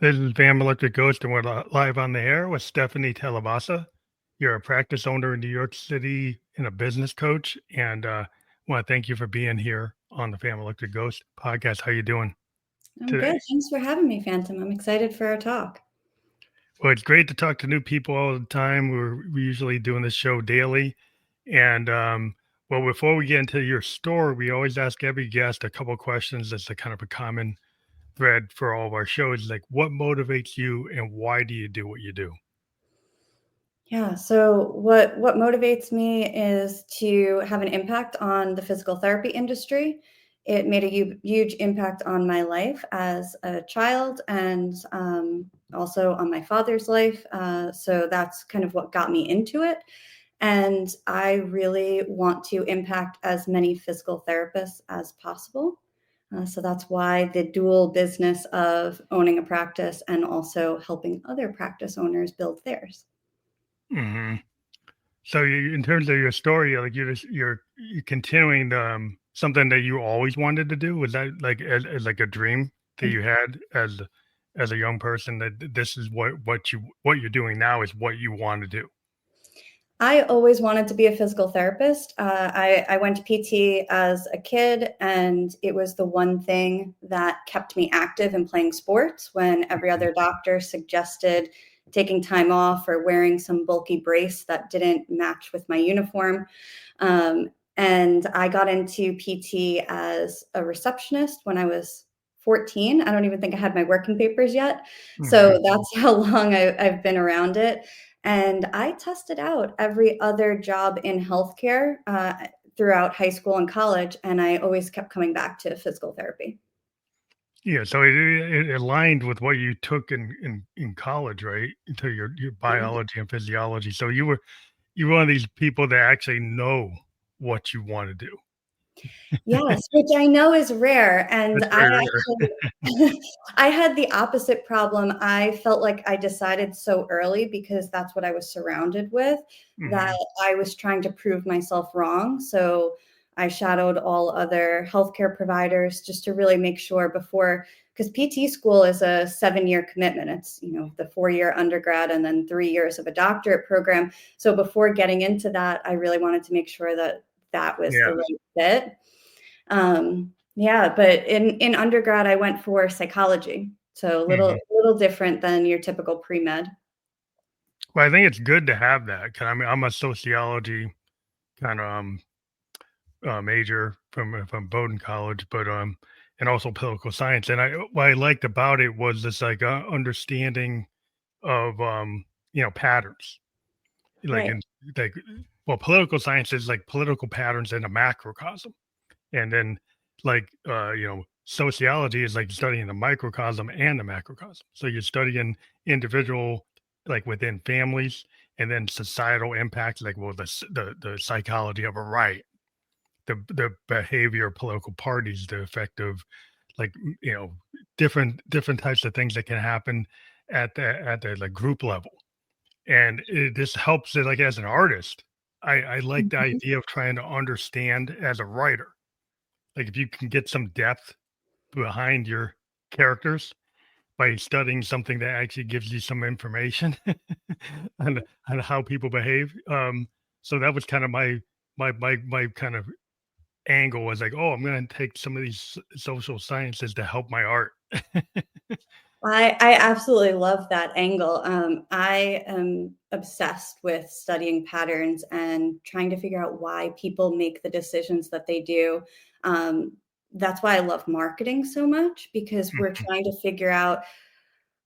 This is Van Electric Ghost, and we're live on the air with Stephanie Telibasa. You're a practice owner in New York City and a business coach, and want to thank you for being here on the Van Electric Ghost podcast. How you doing I'm today? good. Thanks for having me, Phantom. I'm excited for our talk. Well, it's great to talk to new people all the time. We're usually doing this show daily, and well, before we get into your story, we always ask every guest a couple questions. That's a kind of a common thread for all of our shows. Like, what motivates you, and why do you do what you do? Yeah, so what motivates me is to have an impact on the physical therapy industry. It made a huge impact on my life as a child and also on my father's life. So that's kind of what got me into it. And I really want to impact as many physical therapists as possible. So that's why the dual business of owning a practice and also helping other practice owners build theirs. Hmm. So you, in terms of your story, like you're continuing something that you always wanted to do. Was that like as like a dream that you had as a young person that this is what you're doing now is what you want to do? I always wanted to be a physical therapist. I went to PT as a kid, and it was the one thing that kept me active in playing sports when every other doctor suggested taking time off or wearing some bulky brace that didn't match with my uniform. And I got into PT as a receptionist when I was 14. I don't even think I had my working papers yet. Hmm. So that's how long I've been around it. And I tested out every other job in healthcare throughout high school and college, and I always kept coming back to physical therapy. Yeah, so it aligned with what you took in college, right? Into your biology and physiology. So you're one of these people that actually know what you want to do. Yes, which I know is rare, and That's I very rare. actually I had the opposite problem. I felt like I decided so early because that's what I was surrounded with, that Hmm. I was trying to prove myself wrong. So I shadowed all other healthcare providers just to really make sure before, because PT school is a 7-year commitment. It's, the 4-year undergrad and then 3 years of a doctorate program. So before getting into that, I really wanted to make sure that that was the Yeah. right fit. Yeah, but in undergrad, I went for psychology, so a Hmm. little different than your typical pre-med. Well, I think it's good to have that. 'Cause I mean, I'm a sociology kind of major from Bowdoin College, but and also political science. And I what I liked about it was this like understanding of patterns, like Right. in like well, political science is like political patterns in a macrocosm, and then like sociology is like studying the microcosm and the macrocosm. So you're studying individual like within families, and then societal impacts, like well the psychology of a riot, the behavior of political parties, the effect of like different types of things that can happen at the like group level, and this helps it like as an artist. I like the Mhm. idea of trying to understand as a writer, like if you can get some depth behind your characters by studying something that actually gives you some information on how people behave. So that was kind of my kind of angle was like, oh, I'm going to take some of these social sciences to help my art. I absolutely love that angle. I am obsessed with studying patterns and trying to figure out why people make the decisions that they do. Um, that's why I love marketing so much because we're Mhm. trying to figure out,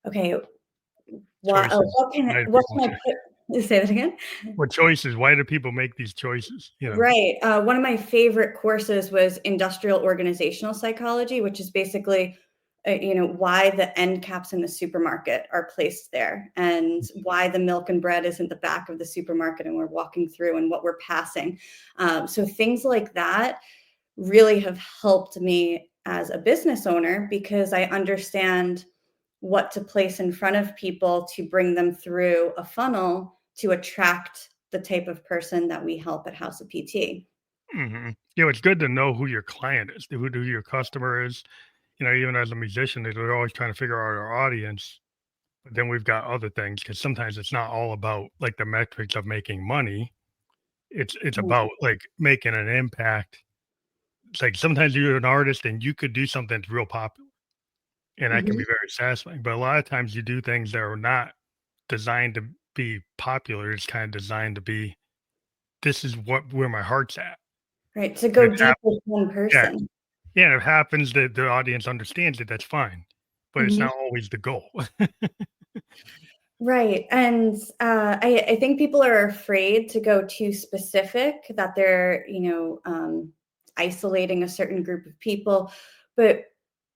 okay, Choices. Why do what people can I put, say that again? what choices? Why do people make these choices? Right. One of my favorite courses was industrial organizational psychology, which is basically, why the end caps in the supermarket are placed there and why the milk and bread isn't the back of the supermarket and we're walking through and what we're passing. So things like that really have helped me as a business owner because I understand what to place in front of people to bring them through a funnel to attract the type of person that we help at House of PT. Hmm. It's good to know who your client is, who your customer is. even as a musician, we're always trying to figure out our audience. But then we've got other things because sometimes it's not all about like the metrics of making money. It's about like making an impact. It's like sometimes you're an artist and you could do something that's real popular, and that can Mhm. be very satisfying. But a lot of times you do things that are not designed to be popular. It's kind of designed to be, this is where my heart's at. Right, to And go it deep with one yeah, person. yeah, it happens that the audience understands it, that's fine, but it's Mhm. not always the goal. Right, and, I think people are afraid to go too specific, that they're, isolating a certain group of people, but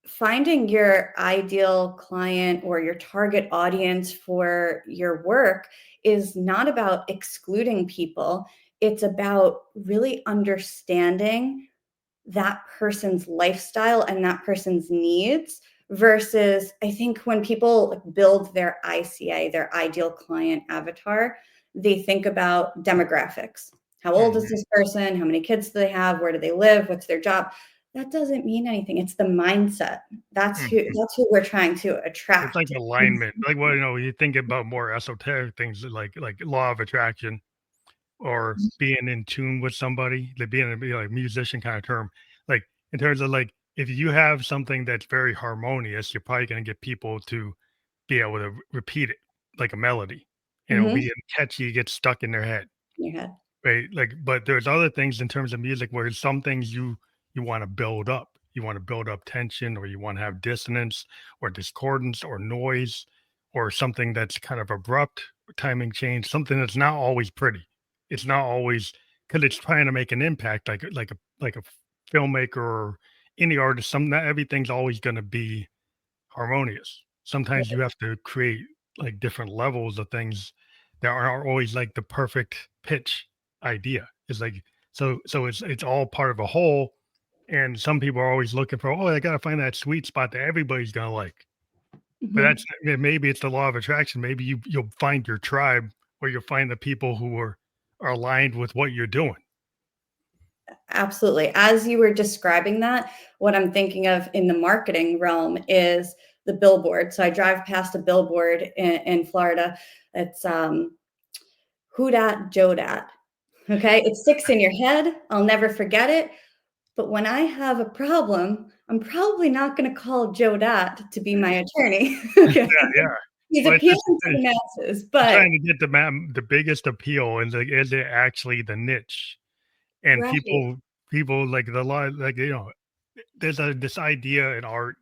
finding your ideal client or your target audience for your work is not about excluding people, it's about really understanding that person's lifestyle and that person's needs versus I think when people like, build their ICA, their ideal client avatar, they think about demographics. How old is Mhm. this person? How many kids do they have? Where do they live? What's their job? That doesn't mean anything. It's the mindset. Mhm. That's who we're trying to It's like attract. alignment, like, well, you think about more esoteric things like law of attraction or being in tune with somebody, like being a like musician kind of term. Like in terms of like if you have something that's very harmonious, you're probably gonna get people to be able to repeat it like a melody. And it'll Mhm. be catchy, get stuck in their head. In your head. Right, like, but there's other things in terms of music where some things you wanna build up. You wanna build up tension, or you wanna have dissonance, or discordance, or noise, or something that's kind of abrupt, timing change, something that's not always pretty. It's not always because it's trying to make an impact like a filmmaker or any artist, not everything's always gonna be harmonious. Sometimes you have to create like different levels of things that aren't always like the perfect pitch idea. It's like so it's all part of a whole. And some people are always looking for, oh, I gotta find that sweet spot that everybody's gonna like. But Mhm. that's maybe it's the law of attraction. Maybe you'll find your tribe or you'll find the people who are aligned with what you're doing. Absolutely. As you were describing that, what I'm thinking of in the marketing realm is the billboard. So I drive past a billboard in Florida. It's Who Dat, Joe Dat. Okay. It sticks in your head. I'll never forget it. But when I have a problem, I'm probably not going to call Joe Dat to be my attorney. Okay. Yeah, yeah. He's Well, it's appealing just to the masses, but trying to get the biggest appeal, and like, is it actually the niche? And right. people like the lot like, there's this idea in art,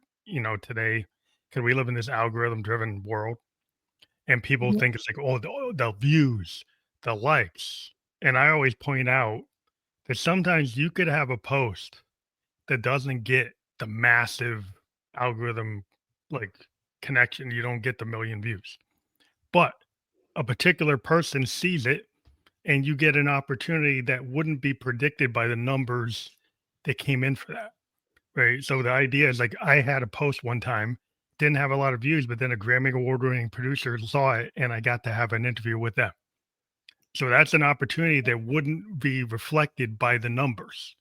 today, because we live in this algorithm driven world, and people Mhm, think it's like, oh, the views, the likes. And I always point out that sometimes you could have a post that doesn't get the massive algorithm like connection. You don't get the million views, but a particular person sees it and you get an opportunity that wouldn't be predicted by the numbers that came in for that. Right. So the idea is like I had a post one time, didn't have a lot of views, but then a Grammy award winning producer saw it and I got to have an interview with them. So that's an opportunity that wouldn't be reflected by the numbers.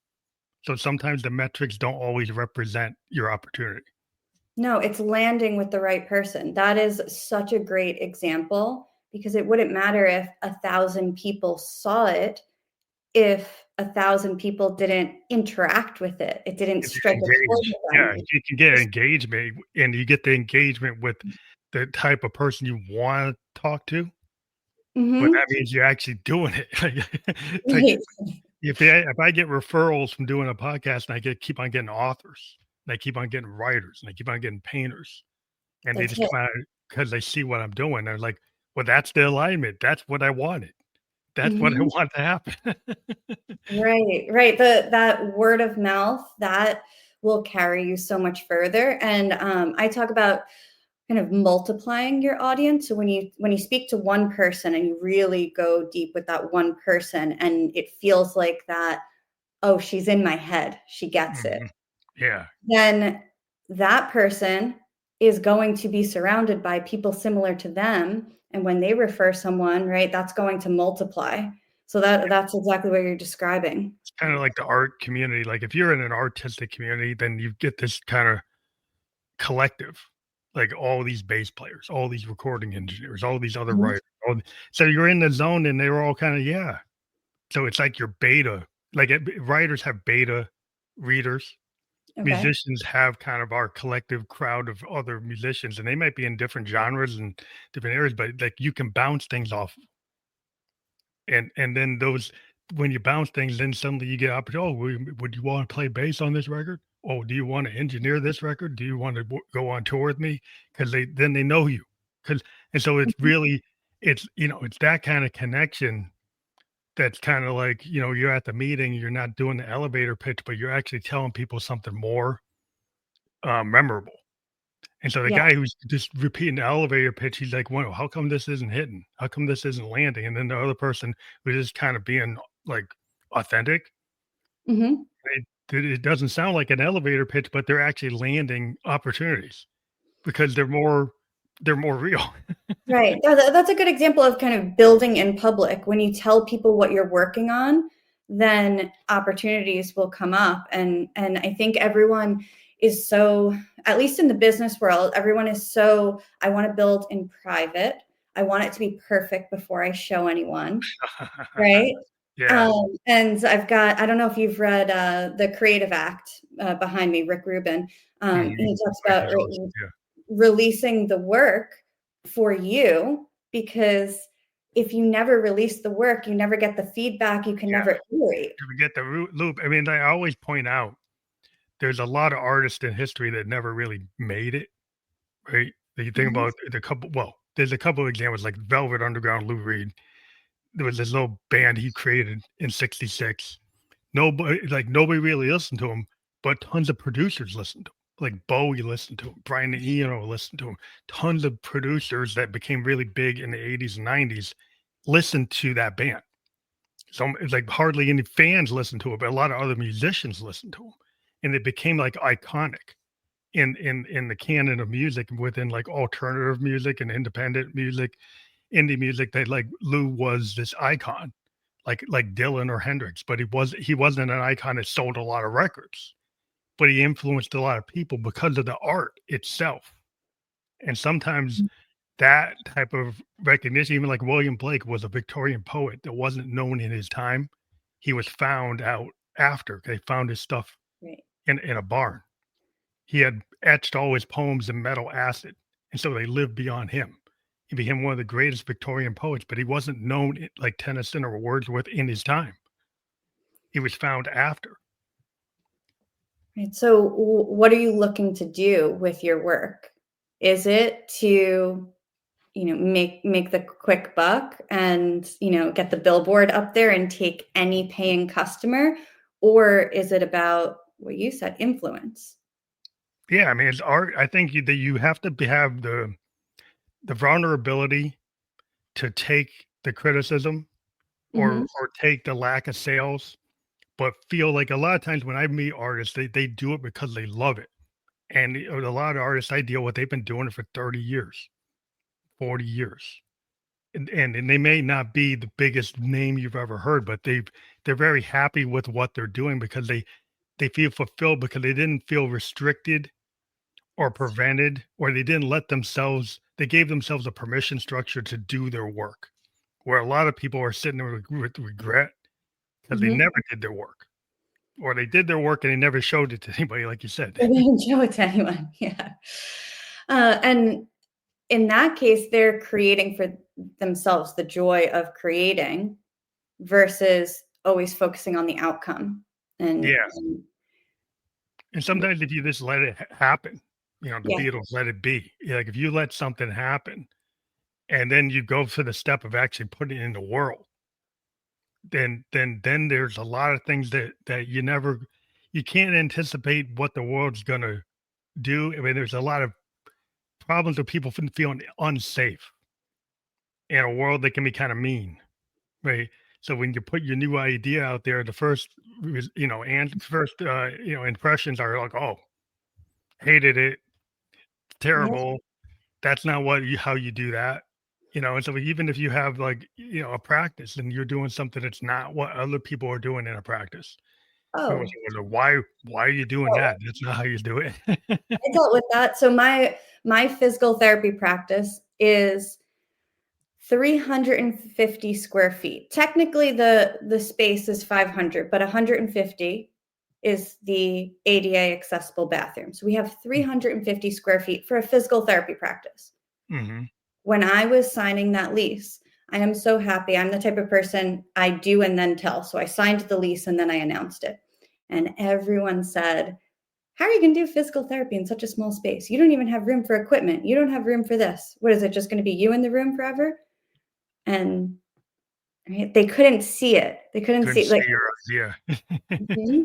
So sometimes the metrics don't always represent your opportunity. no, it's landing with the right person. That is such a great example because it wouldn't matter if 1,000 people saw it if 1,000 people didn't interact with it. It didn't If you strike a chord engage, with yeah, them. you can get Just engagement and you get the engagement with the type of person you want to talk to, but mhm, that means you're actually doing it. Like right. if I get referrals from doing a podcast and I keep on getting authors, and I keep on getting writers, and I keep on getting painters, and they That's just it. come out because they see what I'm doing. They're like, well, that's the alignment. That's what I wanted. That's what I Mhm. want to happen. Right, right. That word of mouth, that will carry you so much further, and, I talk about kind of multiplying your audience. So when you speak to one person and you really go deep with that one person and it feels like that, oh, she's in my head, she gets it. Mhm. Yeah. Then that person is going to be surrounded by people similar to them. And when they refer someone, right, that's going to multiply. So that's exactly what you're describing. It's kind of like the art community. Like if you're in an artistic community, then you get this kind of collective, like all these bass players, all these recording engineers, all these other Mhm. writers. So you're in the zone, and they were all kind of yeah. So it's like your beta. Like writers have beta readers. Okay. Musicians have kind of our collective crowd of other musicians, and they might be in different genres and different areas, but like you can bounce things off, and then those when you bounce things, then suddenly you get opportunity. Oh, would you want to play bass on this record? Oh, do you want to engineer this record? Do you want to go on tour with me? Because they know you. Because and so it's Mhm. really it's that kind of connection that's kind of like you're at the meeting, you're not doing the elevator pitch, but you're actually telling people something more memorable. And so the Yeah. guy who's just repeating the elevator pitch, he's like, "Well, how come this isn't hitting? How come this isn't landing?" And then the other person who's just kind of being like authentic, Mhm. it doesn't sound like an elevator pitch, but they're actually landing opportunities because they're more real. Right. That's a good example of kind of building in public. When you tell people what you're working on, then opportunities will come up. And I think everyone is so, at least in the business world, everyone is so, I want to build in private. I want it to be perfect before I show anyone. Right. Yeah. And I don't know if you've read The Creative Act behind me, Rick Rubin. Mhm. He talks Like about it goes, yeah. releasing the work for you, because if you never release the work, you never get the feedback, you can Yeah. never iterate. To get the root loop. I mean, I always point out there's a lot of artists in history that never really made it, right? That you think Mhm. about there's a couple of examples like Velvet Underground, Lou Reed. There was this little band he created in '66. Nobody really listened to him, but tons of producers listened to him. Like Bowie listened to him, Brian Eno listened to him. Tons of producers that became really big in the '80s and '90s listened to that band. So it's like hardly any fans listened to it, but a lot of other musicians listened to him, and it became like iconic in the canon of music within like alternative music and independent music, indie music. That like Lou was this icon, like Dylan or Hendrix, but he wasn't an icon that sold a lot of records, but he influenced a lot of people because of the art itself. And sometimes that type of recognition, even like William Blake was a Victorian poet that wasn't known in his time. He was found out after they found his stuff Right. in a barn. He had etched all his poems in metal acid, and so they lived beyond him. He became one of the greatest Victorian poets, but he wasn't known like Tennyson or Wordsworth in his time. He was found after. Right. So what are you looking to do with your work? Is it to, make the quick buck and, get the billboard up there and take any paying customer? Or is it about what you said, influence? Yeah, I mean, it's art. I think that you have to have the vulnerability to take the criticism Mhm. or take the lack of sales, but feel like a lot of times when I meet artists, they do it because they love it. And a lot of artists I deal with, they've been doing it for 30 years, 40 years. And they may not be the biggest name you've ever heard, but they're very happy with what they're doing because they feel fulfilled because they didn't feel restricted or prevented, or they didn't let themselves they gave themselves a permission structure to do their work. Where a lot of people are sitting there with regret because they Mhm. never did their work, or they did their work and they never showed it to anybody, like you said. They didn't show it to anyone, yeah. And in that case, they're creating for themselves the joy of creating versus always focusing on the outcome, Yeah, and and sometimes if you just let it happen, the yeah. Beatles let it be. Like if you let something happen, and then you go to the step of actually putting it in the world, then there's a lot of things that you can't anticipate what the world's gonna do. I mean, there's a lot of problems with people feeling unsafe in a world that can be kind of mean, right? So when you put your new idea out there, the first, and first, impressions are like, oh, hated it, Yeah. terrible. That's not how you do that, And so even if you have like, a practice and you're doing something that's not what other people are doing in a practice, It was Oh, why are you doing oh, that? That's not how you do it. I dealt with that. So my physical therapy practice is 350 square feet. Technically, the space is 500, but 150 is the ADA accessible bathroom. So we have 350 square feet for a physical therapy practice. Mhm. When I was signing that lease, I am so happy. I'm the type of person I do and then tell. So I signed the lease and then I announced it. And everyone said, how are you going to do physical therapy in such a small space? You don't even have room for equipment. You don't have room for this. What is it, just going to be you in the room forever? And right, they couldn't see it. They couldn't Couldn't see like see your idea. mhm.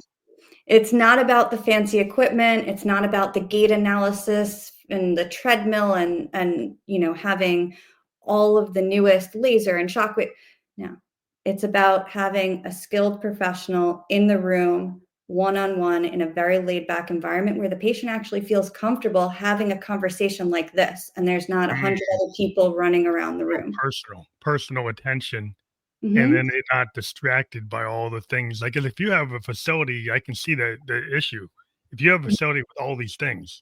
It's not about the fancy equipment. It's not about the gait analysis and the treadmill and having all of the newest laser and shockwave. No, it's about having a skilled professional in the room, one-on-one, in a very laid back environment where the patient actually feels comfortable having a conversation like this, and there's not a Mm, hundred other people running around the room. personal attention, and Hmm. then they're not distracted by all the things. Like, if you have a facility, I can see the issue. If you have a facility with all these things,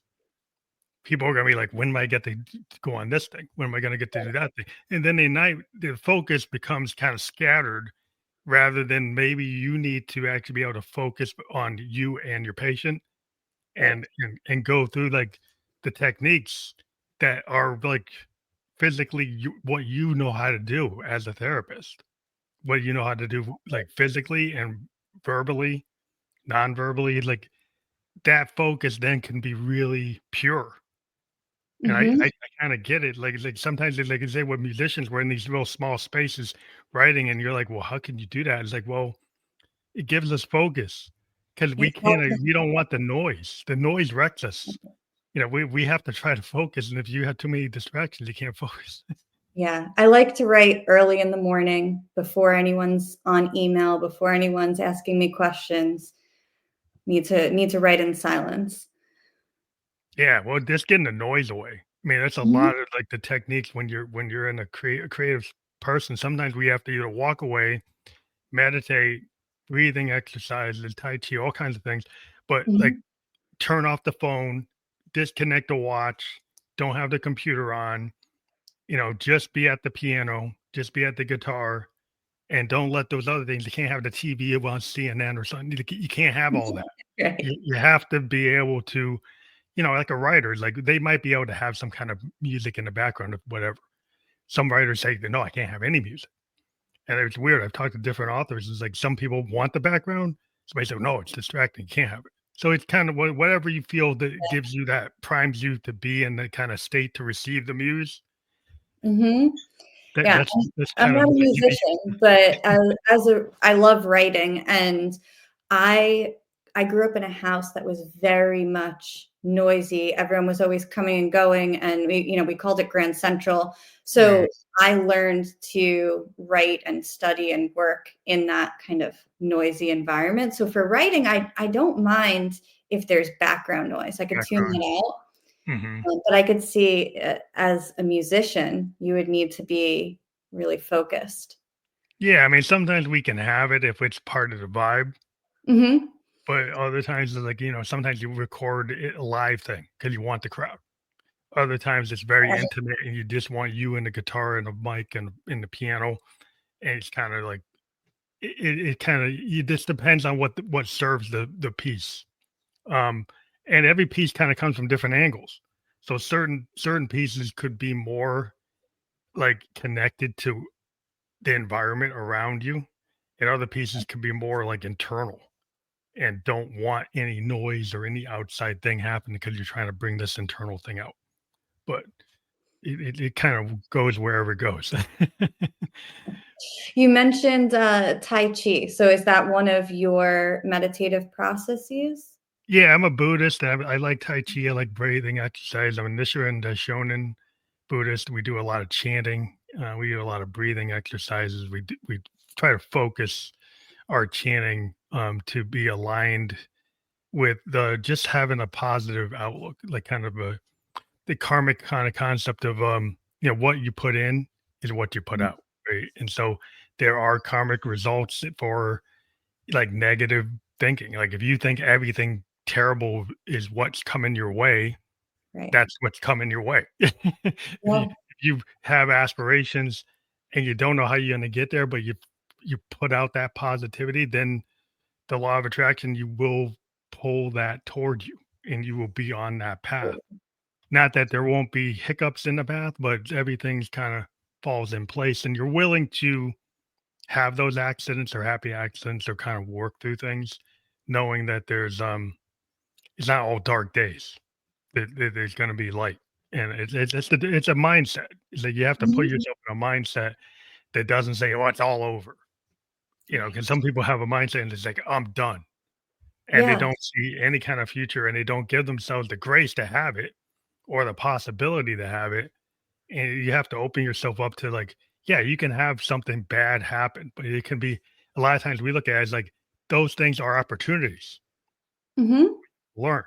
people are gonna be like, "When am I get to go on this thing? When am I gonna get to do that thing?" And then the focus becomes kind of scattered rather than maybe you need to actually be able to focus on you and your patient Right. and go through, like, the techniques that are, like, physically what you know how to do as a therapist, what you know how to do, like, physically and verbally, non-verbally, like, that focus then can be really pure. And Hmm. I kinda get it, like, sometimes it's like you say with musicians, we're in these real small spaces writing, and you're like, "Well, how can you do that?" It's like, well, it gives us focus because we don't want the noise. The noise wrecks us. You know, we have to try to focus, and if you have too many distractions, you can't focus. Yeah, I like to write early in the morning before anyone's on email, before anyone's asking me questions. Need to write in silence. Yeah, well, just getting the noise away. I mean, that's a Mhm, lot of, like, the techniques when you're in a creative person. Sometimes we have to either walk away, meditate, breathing exercises, tai chi, all kinds of things, but, like, mhm. turn off the phone, disconnect the watch, don't have the computer on, just be at the piano, just be at the guitar, and don't let those other things. You can't have the TV on CNN or something. You can't have all that. Right. You have to be able to, like a writer, like they might be able to have some kind of music in the background of whatever. Some writers say, no, I can't have any music. And it's weird. I've talked to different authors. It's like some people want the background. Somebody say, no, it's distracting. You can't have it. So it's kind of whatever you feel that gives you that primes you to be in the kind of state to receive the muse. Mhm. That Yeah, that's that's I'm kind of not a what you need. musician, but I love writing, and I I grew up in a house that was very much noisy. Everyone was always coming and going, and we called it Grand Central. Mm, So I learned to write and study and work in that kind of noisy environment. So for writing, I don't mind if there's background noise. I could tune background. that out. Hmm. But I could see, as a musician, you would need to be really focused. Yeah, I mean, sometimes we can have it if it's part of the vibe, Mhm. but other times it's like, sometimes you record a live thing because you want the crowd. Other times it's very intimate and you just want you and the guitar and the mic and the piano. And it's kind of like it kind of it just depends on what serves the piece. Um, and every piece kind of comes from different angles. So certain pieces could be more like connected to the environment around you, and other pieces can be more like internal and don't want any noise or any outside thing happening because you're trying to bring this internal thing out. But it kind of goes wherever it goes. You mentioned, Tai Chi. So is that one of your meditative processes? Yeah, I'm a Buddhist. I like Tai Chi. I like breathing exercise. I'm a Nichiren Daishonin Buddhist. We do a lot of chanting. We do a lot of breathing exercises. We try to focus our chanting to be aligned with the just having a positive outlook, like kind of the karmic kind of concept of what you put in is what you put Mhm. out, right? And so there are karmic results for like negative thinking. Like if you think everything terrible is what's coming your way, Right. that's what's coming your way. Yeah. If you have aspirations and you don't know how you're gonna get there, but you put out that positivity, then the law of attraction, you will pull that toward you and you will be on that path. Not that there won't be hiccups in the path, but everything's kind of falls in place and you're willing to have those accidents or happy accidents or kind of work through things, knowing that it's not all dark days. There's going to be light, and it's a mindset. It's like you have to put Mhm. yourself in a mindset that doesn't say, "Oh, it's all over." You know, because Right. some people have a mindset and it's like, "I'm done," and they Yeah. don't see any kind of future, and they don't give themselves the grace to have it or the possibility to have it. And you have to open yourself up to like, yeah, you can have something bad happen, but it can be a lot of times we look at it as like those things are opportunities. Mhm. Learn.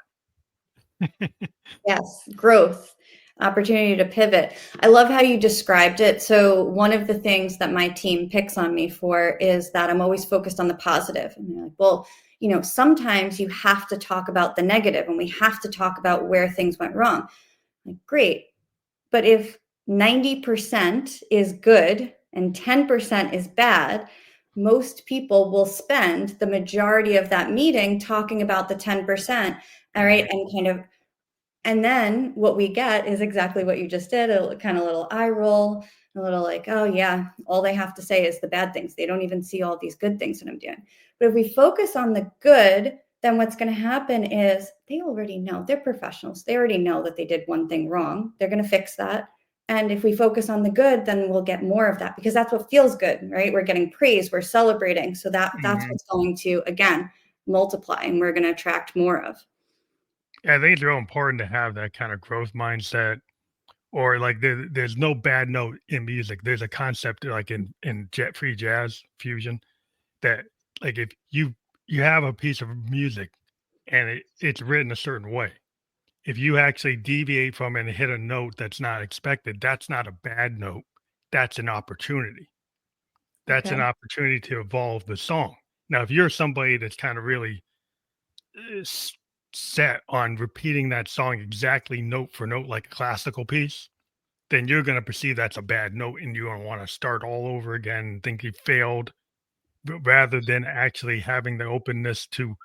Yes, growth, opportunity to pivot. I love how you described it. So, one of the things that my team picks on me for is that I'm always focused on the positive. And they're like, well, sometimes you have to talk about the negative and we have to talk about where things went wrong. Like, great. But if 90% is good and 10% is bad, most people will spend the majority of that meeting talking about the 10%. All right. Mhm, And and then what we get is exactly what you just did, a kind of little eye roll, a little like, oh, yeah, all they have to say is the bad things. They don't even see all these good things that I'm doing. But if we focus on the good, then what's going to happen is they already know they're professionals. They already know that they did one thing wrong. They're going to fix that. And if we focus on the good, then we'll get more of that because that's what feels good, right? We're getting praise, we're celebrating. So that's mhm. what's going to, again, multiply and we're going to attract more of. Yeah, I think it's real important to have that kind of growth mindset, or like there's no bad note in music. There's a concept like in jet free jazz fusion that like if you have a piece of music and it's written a certain way, if you actually deviate from it and hit a note that's not expected, that's not a bad note. That's an opportunity. That's Okay. an opportunity to evolve the song. Now, if you're somebody that's kind of really s- set on repeating that song exactly note for note, like a classical piece, then you're going to perceive that's a bad note and you're going to want to start all over again and think you failed rather than actually having the openness to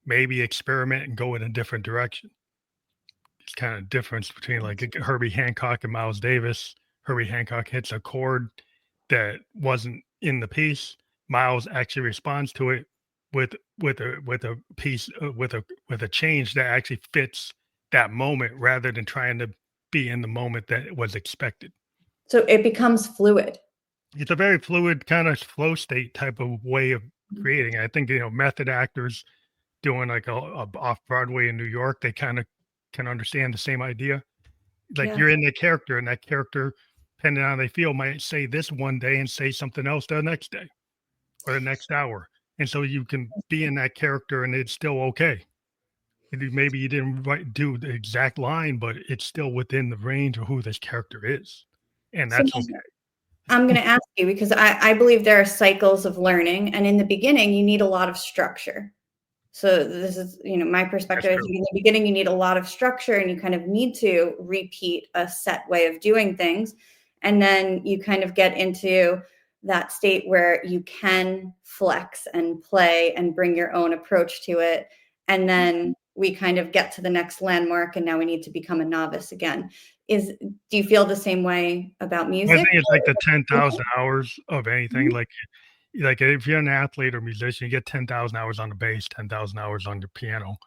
maybe experiment and go in a different direction. It's kind of difference between like Herbie Hancock and Miles Davis. Herbie Hancock hits a chord that wasn't in the piece. Miles actually responds to it with a piece with a change that actually fits that moment rather than trying to be in the moment that was expected. So it becomes fluid. It's a very fluid kind of flow state type of way of creating. I think method actors doing like a off Broadway in New York, they kind of can understand the same idea. Like Yeah. you're in the character, and that character, depending on how they feel, might say this one day and say something else the next day or the next hour. And so you can be in that character and it's still okay. Maybe you didn't do the exact line, but it's still within the range of who this character is. And So that's now I'm going to ask you because I believe there are cycles of learning. And in the beginning, you need a lot of structure. So this is, my that's perspective. I true. think in the beginning, you need a lot of structure and you kind of need to repeat a set way of doing things. And then you kind of get into that state where you can flex and play and bring your own approach to it. And then we kind of get to the next landmark and now we need to become a novice again. Do you feel the same way about I think music? it's like the 10,000 hours of anything. Like if you're an athlete or musician, you get 10,000 hours on the bass, 10,000 hours on your piano.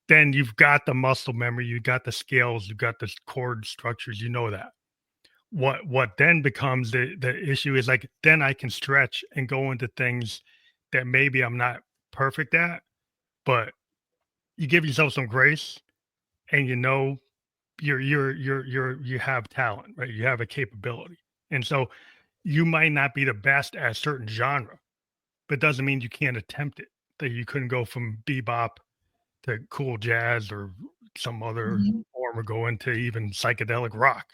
Then you've got the muscle memory, you got the scales, you got the chord structures, you know that. What then becomes the issue is like then I can stretch and go into things that maybe I'm not perfect at, but you give yourself some grace and you have talent, right? You have a capability. And so you might not be the best at a certain genre, but doesn't mean you can't attempt it. That you couldn't go from bebop to cool jazz or some other Mhm. form or go into even psychedelic rock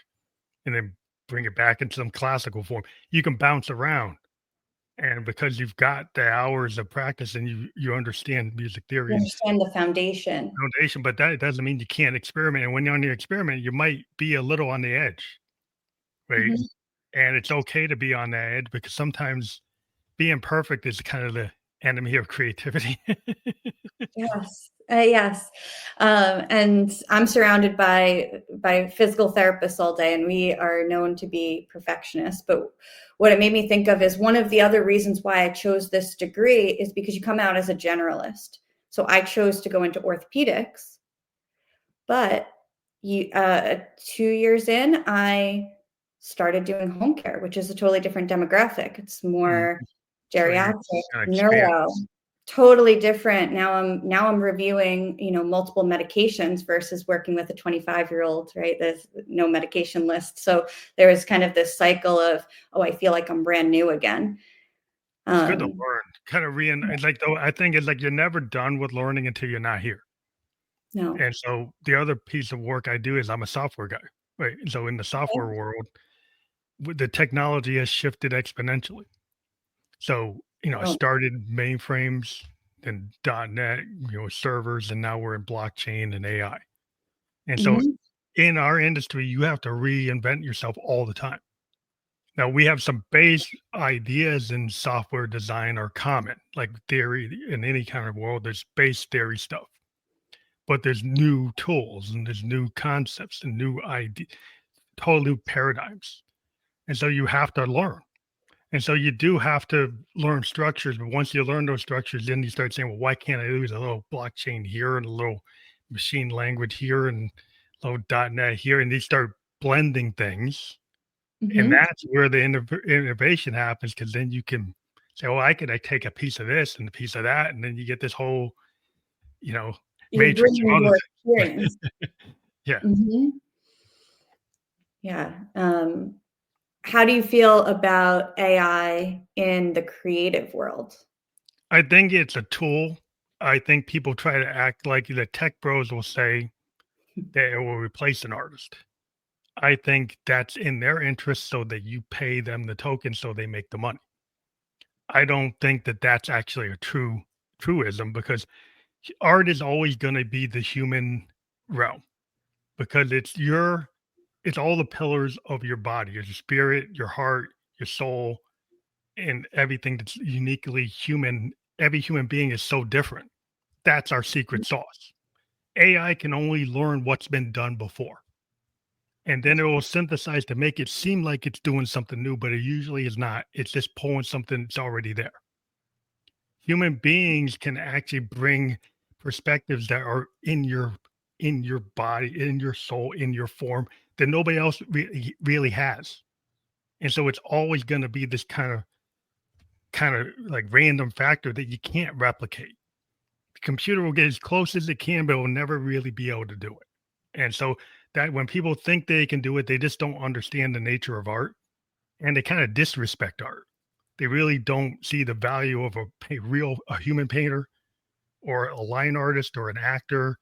and then bring it back into some classical form. You can bounce around And because you've got the hours of practice and you understand music You theory and understand the foundation. foundation, but that doesn't mean you can't experiment. And when you're on your experiment, you might be a little on the edge, right? Mhm. And it's okay to be on that edge because sometimes being perfect is kind of the enemy of creativity. Yes, yes, and I'm surrounded by physical therapists all day, and we are known to be perfectionists. But what it made me think of is one of the other reasons why I chose this degree is because you come out as a generalist. So I chose to go into orthopedics, but 2 years in, I started doing home care, which is a totally different demographic. It's Mm. more So you geriatric, kind of expand. neuro, totally different. Now I'm reviewing, multiple medications versus working with a 25-year-old, right? There's no medication list. So there was kind of this cycle of, oh, I feel like I'm brand new again. It's good to Um, learn. Kind of it's like though I think it's like you're never done with learning until you're not here. no. And so the other piece of work I do is I'm a software guy, right? So in the software Okay. world, the technology has shifted exponentially. So, I Oh, started mainframes and .NET, servers, and now we're in blockchain and AI. And so mhm. in our industry, you have to reinvent yourself all the time. Now we have some base ideas in software design are common, like theory in any kind of world, there's base theory stuff. But there's new tools and there's new concepts and new ideas, total new paradigms. And so you have to learn. And so you do have to learn structures, but once you learn those structures, then you start saying, well, why can't I use a little blockchain here and a little machine language here and a little .NET here? And you start blending things. And Mhm. that's where the innovation happens because then you can say, well, I take a piece of this and a piece of that. And then you get this whole, you know, You're matrix bringing of other your things. experience. Yeah. Mhm. Yeah. How do you feel about AI in the creative world? I think it's a tool. I think people try to act like the tech bros will say that it will replace an artist. I think that's in their interest so that you pay them the token so they make the money. I don't think that that's actually a truism because art is always going to be the human realm because it's all the pillars of your body, your spirit, your heart, your soul, and everything that's uniquely human. Every human being is so different. That's our secret sauce. AI can only learn what's been done before. And then it will synthesize to make it seem like it's doing something new, but it usually is not. It's just pulling something that's already there. Human beings can actually bring perspectives that are in your body, in your soul, in your form that nobody else really has. And so it's always going to be this kind of like random factor that you can't replicate. The computer will get as close as it can, but it will never really be able to do it. And so that when people think they can do it, they just don't understand the nature of art and they kind of disrespect art. They really don't see the value of a human painter or a line artist or an actor.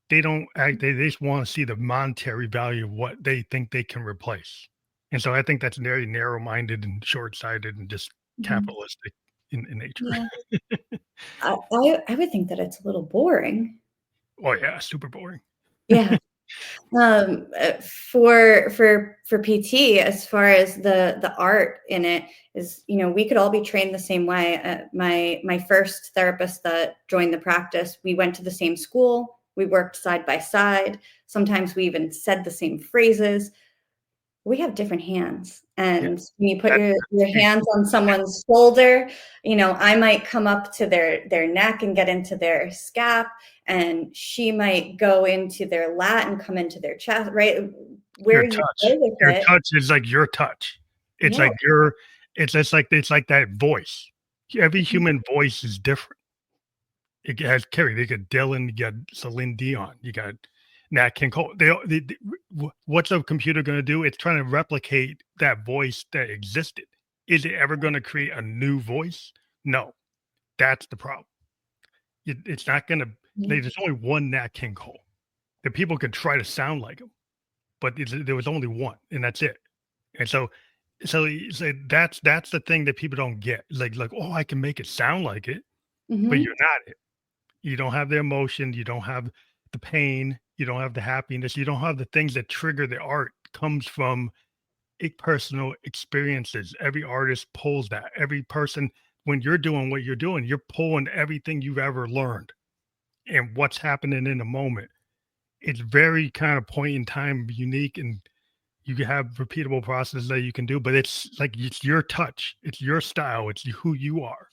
They don't act, they just want to see the monetary value of what they think they can replace. And so I think that's very narrow minded and short sighted and just Mhm. capitalistic in nature. Yeah. I would think that it's a little boring. Oh, yeah, super boring. Yeah. For PT, as far as the art in it is, we could all be trained the same way. My first therapist that joined the practice, we went to the same school, we worked side by side. Sometimes we even said the same phrases. We have different hands, Yeah, and when you put that your speaks hands on someone's shoulder, I might come up to their neck and get into their scap, and she might go into their lat and come into their chest, right? Where your you go touch. with Your it. touch is like your touch. It's Yeah. like it's like that voice. Every Mhm. human voice is different. It has Carrie, you got Dylan, you got Celine Dion, you got Nat King Cole. What's a computer going to do? It's trying to replicate that voice that existed. Is it ever going to create a new voice? No, that's the problem. It's not going to. Yeah. There's only one Nat King Cole. The people can try to sound like him, but there was only one, and that's it. And so so that's the thing that people don't get. Like, oh, I can make it sound like it, but Hmm. you're not it. You don't have the emotion, you don't have the pain, you don't have the happiness, you don't have the things that trigger the art. Comes from personal experiences. Every artist pulls that. Every person, when you're doing what you're doing, you're pulling everything you've ever learned and what's happening in the moment. It's very kind of point in time unique, and you can have repeatable processes that you can do, but it's like it's your touch, it's your style, it's who you are.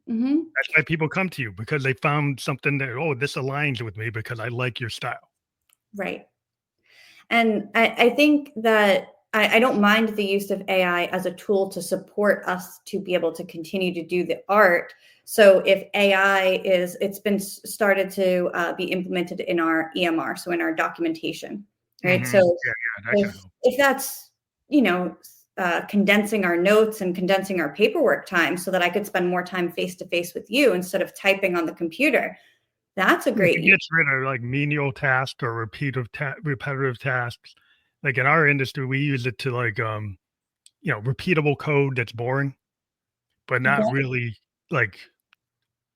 Hmm. That's why people come to you because they found something that, oh, this aligns with me because I like your style. Right. And I think that I don't mind the use of AI as a tool to support us to be able to continue to do the art. So if AI is, it's been started to be implemented in our EMR, so in our documentation, right? Hmm. So Yeah, yeah, that can if help. if that's, you know, condensing our notes and condensing our paperwork time so that I could spend more time face to face with you instead of typing on the computer, that's a If great it use. gets rid of like menial tasks or repetitive tasks, like in our industry, we use it to like repeatable code that's boring, but not Okay. really like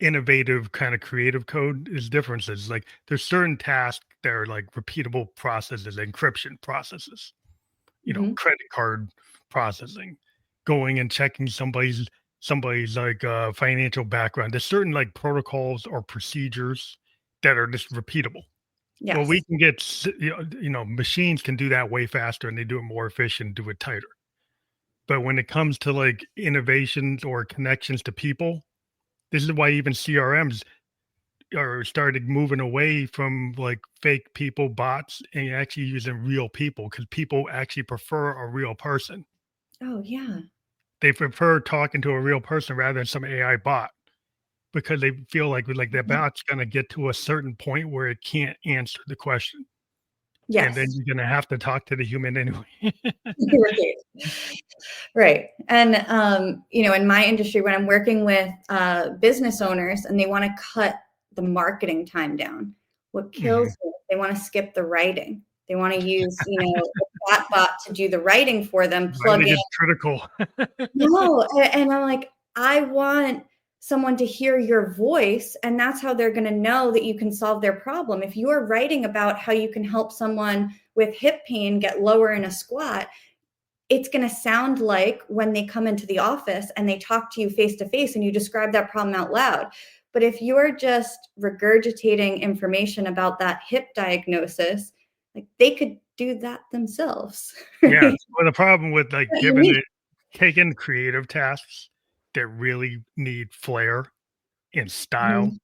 innovative kind of creative code. Is differences. Like there's certain tasks that are like repeatable processes, encryption processes, Hmm. credit card processing, going and checking somebody's like financial background. There's certain like protocols or procedures that are just repeatable. Well, we Yes. can get machines can do that way faster and they do it more efficient, do it tighter. But when it comes to like innovations or connections to people, this is why even CRMs are started moving away from like fake people, bots, and actually using real people because people actually prefer a real person. Oh, yeah. They prefer talking to a real person rather than some AI bot because they feel like the Mhm. bot's going to get to a certain point where it can't answer the question, and then Yes. you're going to have to talk to the human anyway. Right. Right. And, in my industry, when I'm working with business owners and they want to cut the marketing time down, what Mhm. kills me, they want to skip the writing. They want to use, a chatbot to do the writing for them, plug Writing in. is critical. No, and I'm like, I want someone to hear your voice, and that's how they're gonna know that you can solve their problem. If you are writing about how you can help someone with hip pain get lower in a squat, it's gonna sound like when they come into the office and they talk to you face to face and you describe that problem out loud. But if you're just regurgitating information about that hip diagnosis, like they could do that themselves, Yeah. right? Well, the problem with like Not giving unique. it taking creative tasks that really need flair and style, Mhm.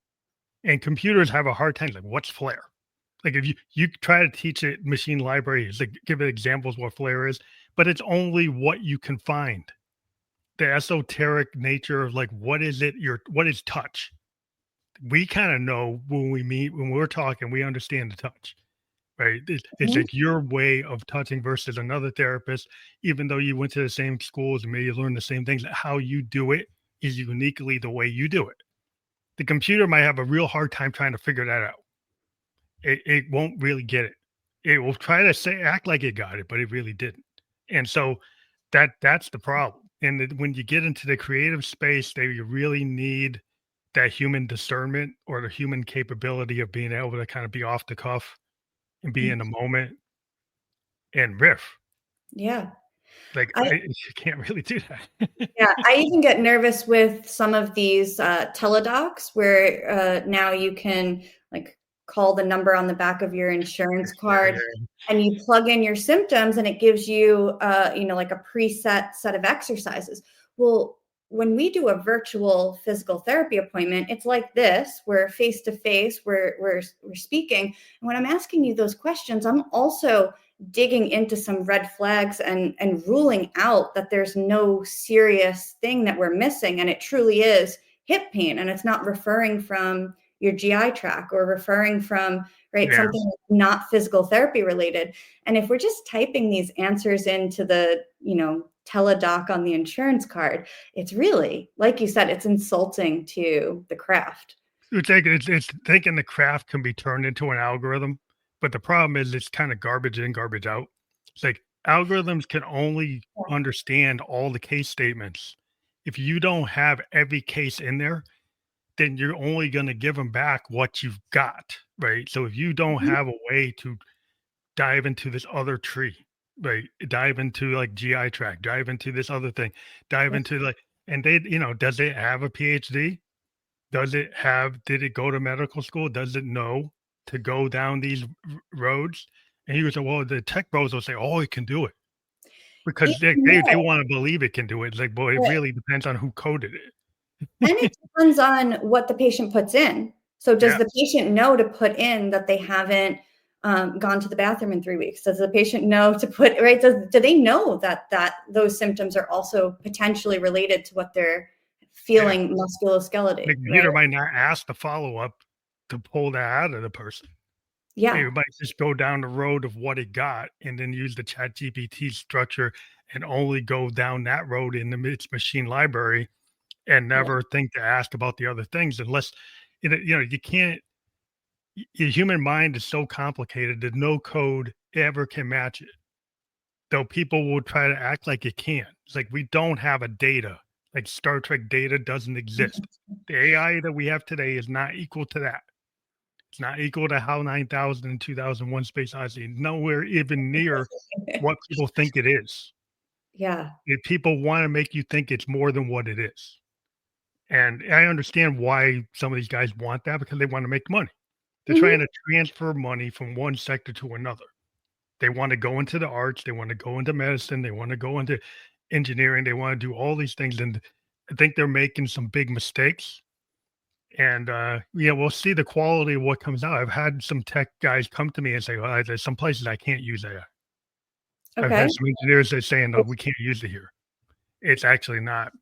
and computers have a hard time. Like, what's flair? Like, if you try to teach it machine libraries, like give it examples what flair is, but it's only what you can find. The esoteric nature of like what is touch? We kind of know when we meet, when we're talking, we understand the touch. Right? It's Mhm. like your way of touching versus another therapist, even though you went to the same schools and maybe you learned the same things, how you do it is uniquely the way you do it. The computer might have a real hard time trying to figure that out. It won't really get it. It will try to say act like it got it, but it really didn't. And so that's the problem. And when you get into the creative space, they you really need that human discernment or the human capability of being able to kind of be off the cuff and be in the moment and riff. Yeah. Like, I you can't really do that. Yeah, I even get nervous with some of these teledocs where now you can like call the number on the back of your insurance Yeah, card yeah. and you plug in your symptoms and it gives you like a preset set of exercises. Well, when we do a virtual physical therapy appointment, it's like this, we're face to face, we're speaking. And when I'm asking you those questions, I'm also digging into some red flags and ruling out that there's no serious thing that we're missing and it truly is hip pain and it's not referring from your GI tract or referring from right Yeah. something not physical therapy related. And if we're just typing these answers into the teledoc on the insurance card, it's really, like you said, it's insulting to the craft. It's thinking the craft can be turned into an algorithm, but the problem is it's kinda garbage in, garbage out. It's like, algorithms can only understand all the case statements. If you don't have every case in there, then you're only going to give them back what you've got, right? So if you don't Mhm. have a way to dive into this other tree, right? Dive into like GI tract, dive into this other thing, dive Yeah. into like, and they, does it have a PhD? Did it go to medical school? Does it know to go down these roads? And he was like, well, the tech bros will say, oh, it can do it because they, Even they, they though want to believe it can do it. It's like, boy, it right. really depends on who coded And it. it depends on what the patient puts in. So does Yeah. the patient know to put in that they haven't gone to the bathroom in 3 weeks? Does the patient know to put right? Do they know that those symptoms are also potentially related to what they're Yeah. feeling The musculoskeletal, right? computer might not ask the follow-up to pull that out of the person. Yeah, It might just go down the road of what it got and then use the ChatGPT structure and only go down that road in its machine library and yeah. never think to ask about the other things unless you can't your human mind is so complicated that no code ever can match it. Though people will try to act like it can. It's like we don't have a data. Like Star Trek data doesn't exist. The AI that we have today is not equal to that. It's not equal to HAL 9000 and 2001 Space Odyssey. Nowhere even near what people think it is. Yeah. If people want to make you think it's more than what it is. And I understand why some of these guys want that because they want to make money. They're trying Mhm. to transfer money from one sector to another. They want to go into the arts, they want to go into medicine, they want to go into engineering, they want to do all these things. And I think they're making some big mistakes. And yeah, we'll see the quality of what comes out. I've had some tech guys come to me and say, well, there's some places I can't use AI. I've Okay. had some engineers that saying, no, we can't use it here. It's actually not,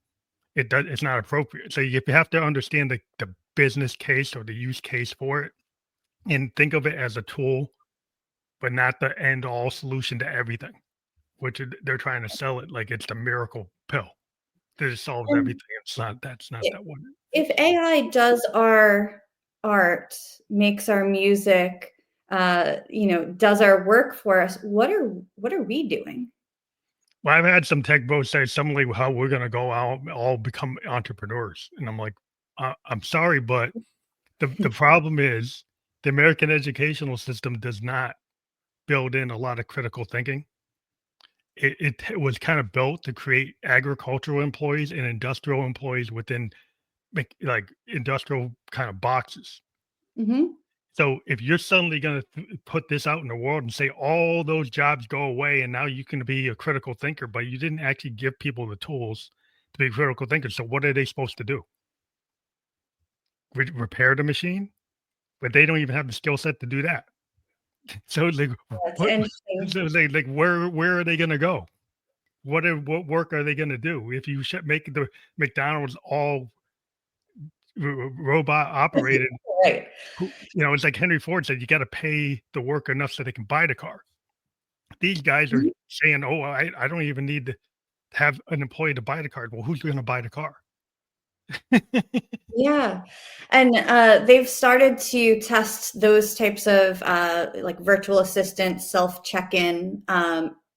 it's not appropriate. So you have to understand the business case or the use case for it and think of it as a tool, but not the end all solution to everything, which they're trying to sell it like it's the miracle pill that it solves And everything. It's not, that's not i- that one. if AI does our art, makes our music, does our work for us, what are we doing? Well, I've had some tech bros say suddenly how we're going to go out, all become entrepreneurs. And I'm like, I'm sorry, but the problem is the American educational system does not build in a lot of critical thinking. It was kind of built to create agricultural employees and industrial employees within like industrial kind of boxes. Mhm. So if you're suddenly going to put this out in the world and say all those jobs go away and now you can be a critical thinker, but you didn't actually give people the tools to be critical thinkers. So what are they supposed to do? Repair the machine? But they don't even have the skill set to do that. So it's like, That's what? interesting. So it's like where are they going to go? What work are they going to do if you make the McDonald's all robot operated? Right. It's like Henry Ford said, you got to pay the worker enough so they can buy the car. These guys are Mhm. saying, "Oh, I don't even need to have an employee to buy the car." Well, who's gonna buy the car? Yeah. And they've started to test those types of like virtual assistant self check-in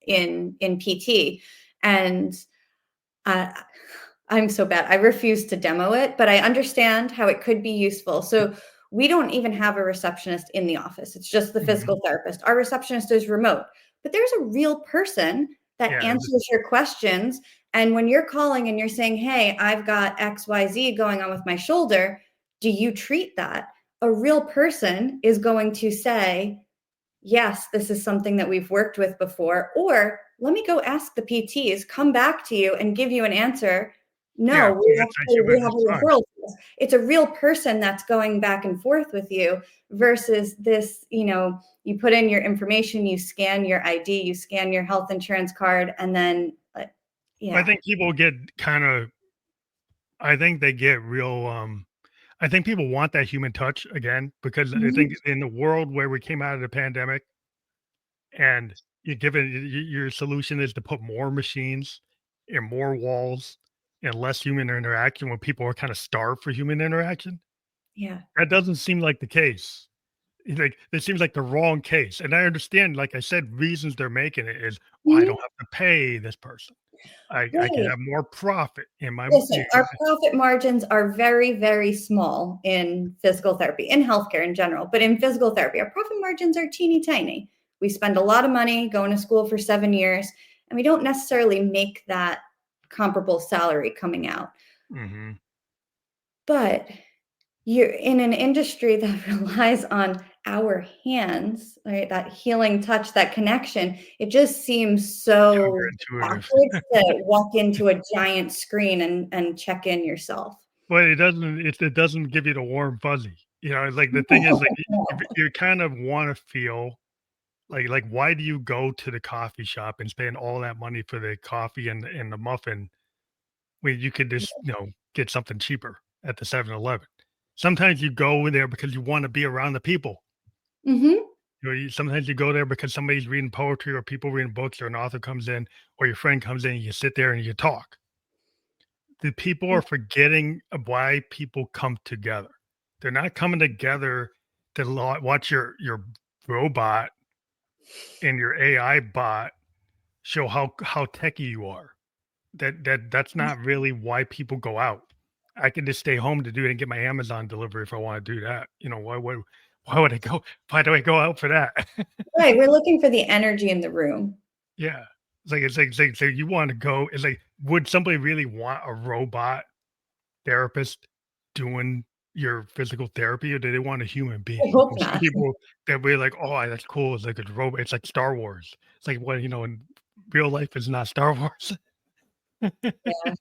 in PT. And uh, I'm so bad. I refuse to demo it, but I understand how it could be useful. So we don't even have a receptionist in the office. It's just the Mhm. physical therapist. Our receptionist is remote, but there's a real person that Yeah, answers your questions. And when you're calling and you're saying, "Hey, I've got XYZ going on with my shoulder, do you treat that?" A real person is going to say, yes, this is something that we've worked with before, or let me go ask the PTs, come back to you and give you an answer. yeah, No, that's actually we what have it's a fun. referral. To this. It's a real person that's going back and forth with you versus this, you put in your information, you scan your ID, you scan your health insurance card, and then, I yeah. think people get kinda I think they get real, I think people want that human touch again because I Mhm. think in the world where we came out of the pandemic and you give it your solution is to put more machines and more walls and less human interaction when people are kinda starved for human interaction, Yeah. that doesn't seem like the case. Like, it seems like the wrong case, and I understand, like I said, reasons they're making it is, "Oh, I don't Mhm. have to pay this person. I can Right. have more profit in my" Listen, our profit margins are very, very small in physical therapy, in healthcare in general, but in physical therapy, our profit margins are teeny tiny. We spend a lot of money going to school for 7 years, and we don't necessarily make that comparable salary coming out. Mhm. But you're in an industry that relies on our hands, right? That healing touch, that connection. It just seems so Counterintuitive. backwards to walk into a giant screen and check in yourself. Well, it doesn't give you the warm fuzzy, like, the thing is, like, you kind of wanna feel like, why do you go to the coffee shop and spend all that money for the coffee and the muffin when you could just, get something cheaper at the 7-Eleven? Sometimes you go there because you wanna be around the people. Mhm. Sometimes you go there because somebody's reading poetry or people reading books or an author comes in or your friend comes in, you sit there and you talk. The people Yeah. are forgetting of why people come together. They're not coming together to watch your robot and your AI bot show how techy you are. That's not really why people go out. I can just stay home to do it and get my Amazon delivery if I want to do that. Why would I go? Why do I go out for that? Right, we're looking for the energy in the room. Yeah. It's like so you wanna go it's like, would somebody really want a robot therapist doing your physical therapy, or do they want a human I being? hope And some not. people that we're like, "Oh, that's cool." It's like a robot. It's like Star Wars. It's like, well, in real life is not Star Wars. Yeah.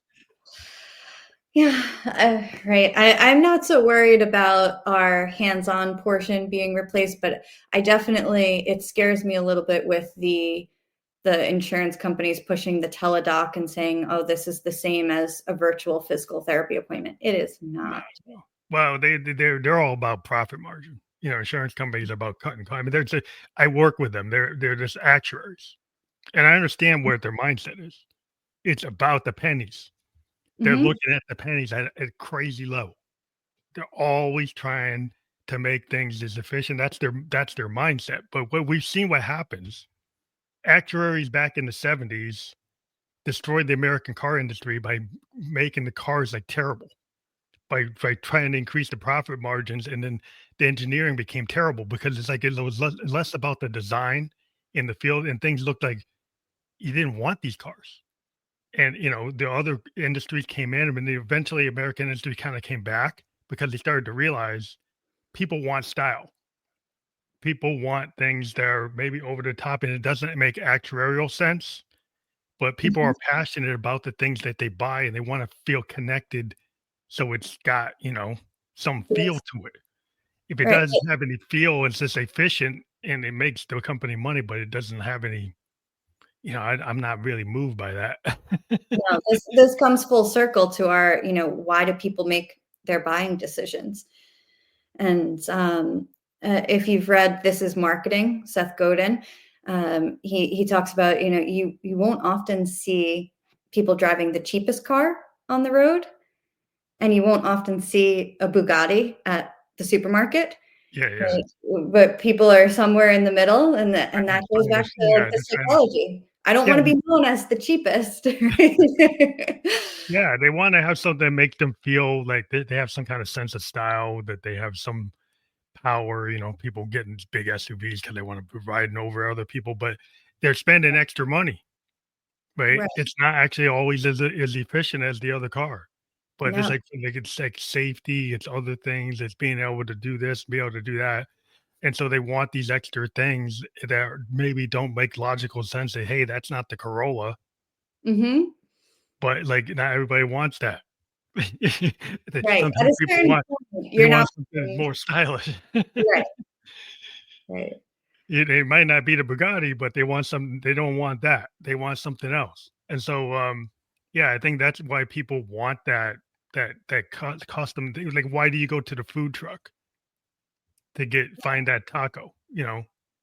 Yeah, right. I'm not so worried about our hands-on portion being replaced, but I definitely it scares me a little bit with the insurance companies pushing the teledoc and saying, "Oh, this is the same as a virtual physical therapy appointment." It is No, not. no. Well, they're all about profit margin. Insurance companies are about cutting costs. I mean, I work with them. They're just actuaries, and I understand where their mindset is. It's about the pennies. They're Mhm. looking at the pennies at crazy low. They're always trying to make things as efficient. That's their mindset. But what we've seen what happens, actuaries back in the 70s destroyed the American car industry by making the cars like terrible, by trying to increase the profit margins, and then the engineering became terrible because it's like it was less about the design in the field, and things looked like you didn't want these cars. And the other industries came in, and then eventually American industry kind of came back because they started to realize people want style. People want things that are maybe over the top, and it doesn't make actuarial sense, but people Mhm. are passionate about the things that they buy and they want to feel connected. So it's got, some feel Yes. to it. If it Right. doesn't have any feel, it's just efficient and it makes the company money, but it doesn't have any, I'm not really moved by that. No, this comes full circle to our, why do people make their buying decisions? And if you've read This Is Marketing, Seth Godin, he talks about, you won't often see people driving the cheapest car on the road, and you won't often see a Bugatti at the supermarket. Yeah, yeah. Right, but people are somewhere in the middle, and that goes back to Yeah, the they're trying to, psychology. I don't yeah, wanna be known as the cheapest, right? yeah, they wanna have something that makes them feel like they have some kind of sense of style, that they have some power, people getting these big SUVs because they wanna be riding over other people, but they're spending extra money, right? Right, It's not actually always as efficient as the other car, but no, it's like safety, it's other things, it's being able to do this, be able to do that, and so they want these extra things that maybe don't make logical sense. Say, "Hey, that's not the Corolla," mhm, but, like, not everybody wants that. right, at Sometimes a people certain want point, they you're not want something more stylish. right, right, It might not be the Bugatti, but they don't want that. They want something else. And so, yeah, I think that's why people want that custom thing. Like, why do you go to the food truck to find that taco?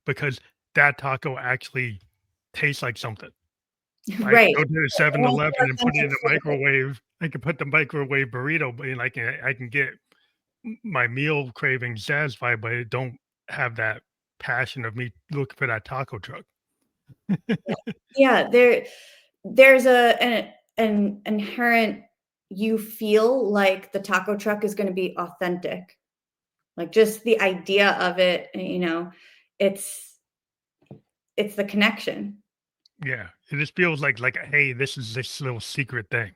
Because that taco actually tastes like something. I right. go to the It has 7-Eleven more and put it in authentic the flavor. microwave. I can put the microwave burrito, and I can get my meal cravings satisfied, but it don't. have that passion of me looking for that taco truck. Yeah. Yeah, there's an inherent you feel like the taco truck is gonna be authentic. Like, just the idea of it, it's it's the connection. Yeah, it just feels like, hey, this is this little secret thing.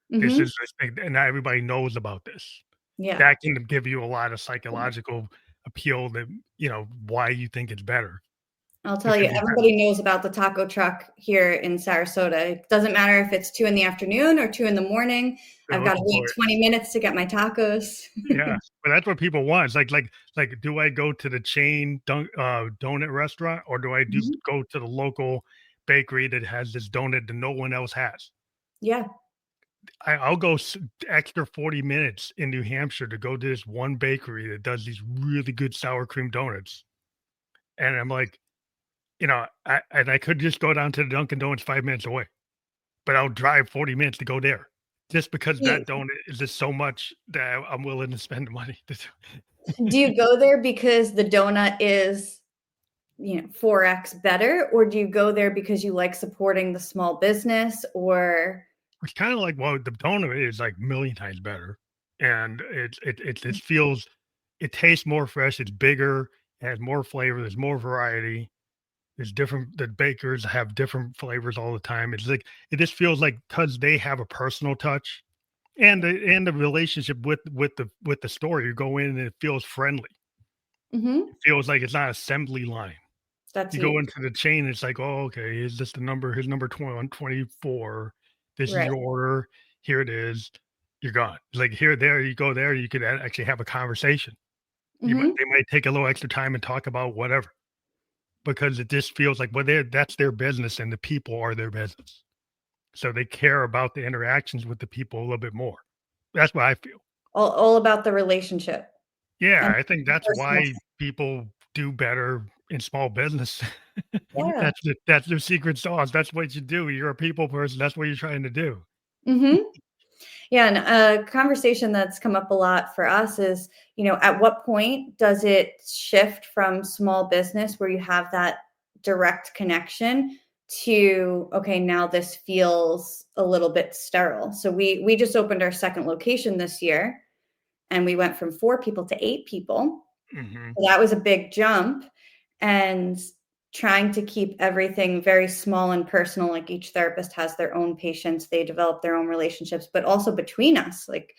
This Mhm. is this thing, and not everybody knows about this. Yeah. That can give you a lot of psychological appeal that why you think it's better I'll tell you, because you have everybody knows about the taco truck here in Sarasota. It doesn't matter if it's 2 in the afternoon or 2 in the morning. they're I've gotta looking wait for it. 20 minutes to get my tacos. Yeah, but that's what people want. It's like, do I go to the chain donut restaurant or do I Mhm. go to the local bakery that has this donut that no one else has? Yeah. I'll go extra 40 minutes in New Hampshire to go to this one bakery that does these really good sour cream donuts. And I'm like, I could just go down to the Dunkin' Donuts 5 minutes away, but I'll drive 40 minutes to go there just because Do that donut is just so much that I'm willing to spend the money. do you go there because the donut is, 4x better, or do you go there because you like supporting the small business or It's kind of like, well, the donut is like a million times better, and it feels, it tastes more fresh. It's bigger, it has more flavor. There's more variety. There's different. The bakers have different flavors all the time. It's like it just feels like because they have a personal touch and the relationship with the store. You go in and it feels friendly. Mhm. It feels like it's not assembly line. That's You go huge. into the chain, it's like, "Oh, okay, is this the number? Here's number 24. This is Right. your order. Here it is. You're gone." Like, here, there, you go there, you could actually have a conversation. Mhm. They might take a little extra time and talk about whatever, because it just feels like, well, that's their business and the people are their business. So they care about the interactions with the people a little bit more. That's what I feel. All about the relationship Yeah, and I think the that's personal why people do better in small business. Yeah. That's the secret sauce. That's what you do. You're a people person. That's what you're trying to do. Mhm. Yeah, and a conversation that's come up a lot for us is, at what point does it shift from small business where you have that direct connection to, okay, now this feels a little bit sterile. So we just opened our second location this year and we went from 4 people to 8 people. Mhm. So that was a big jump, and trying to keep everything very small and personal, like each therapist has their own patients, they develop their own relationships, but also between us, like,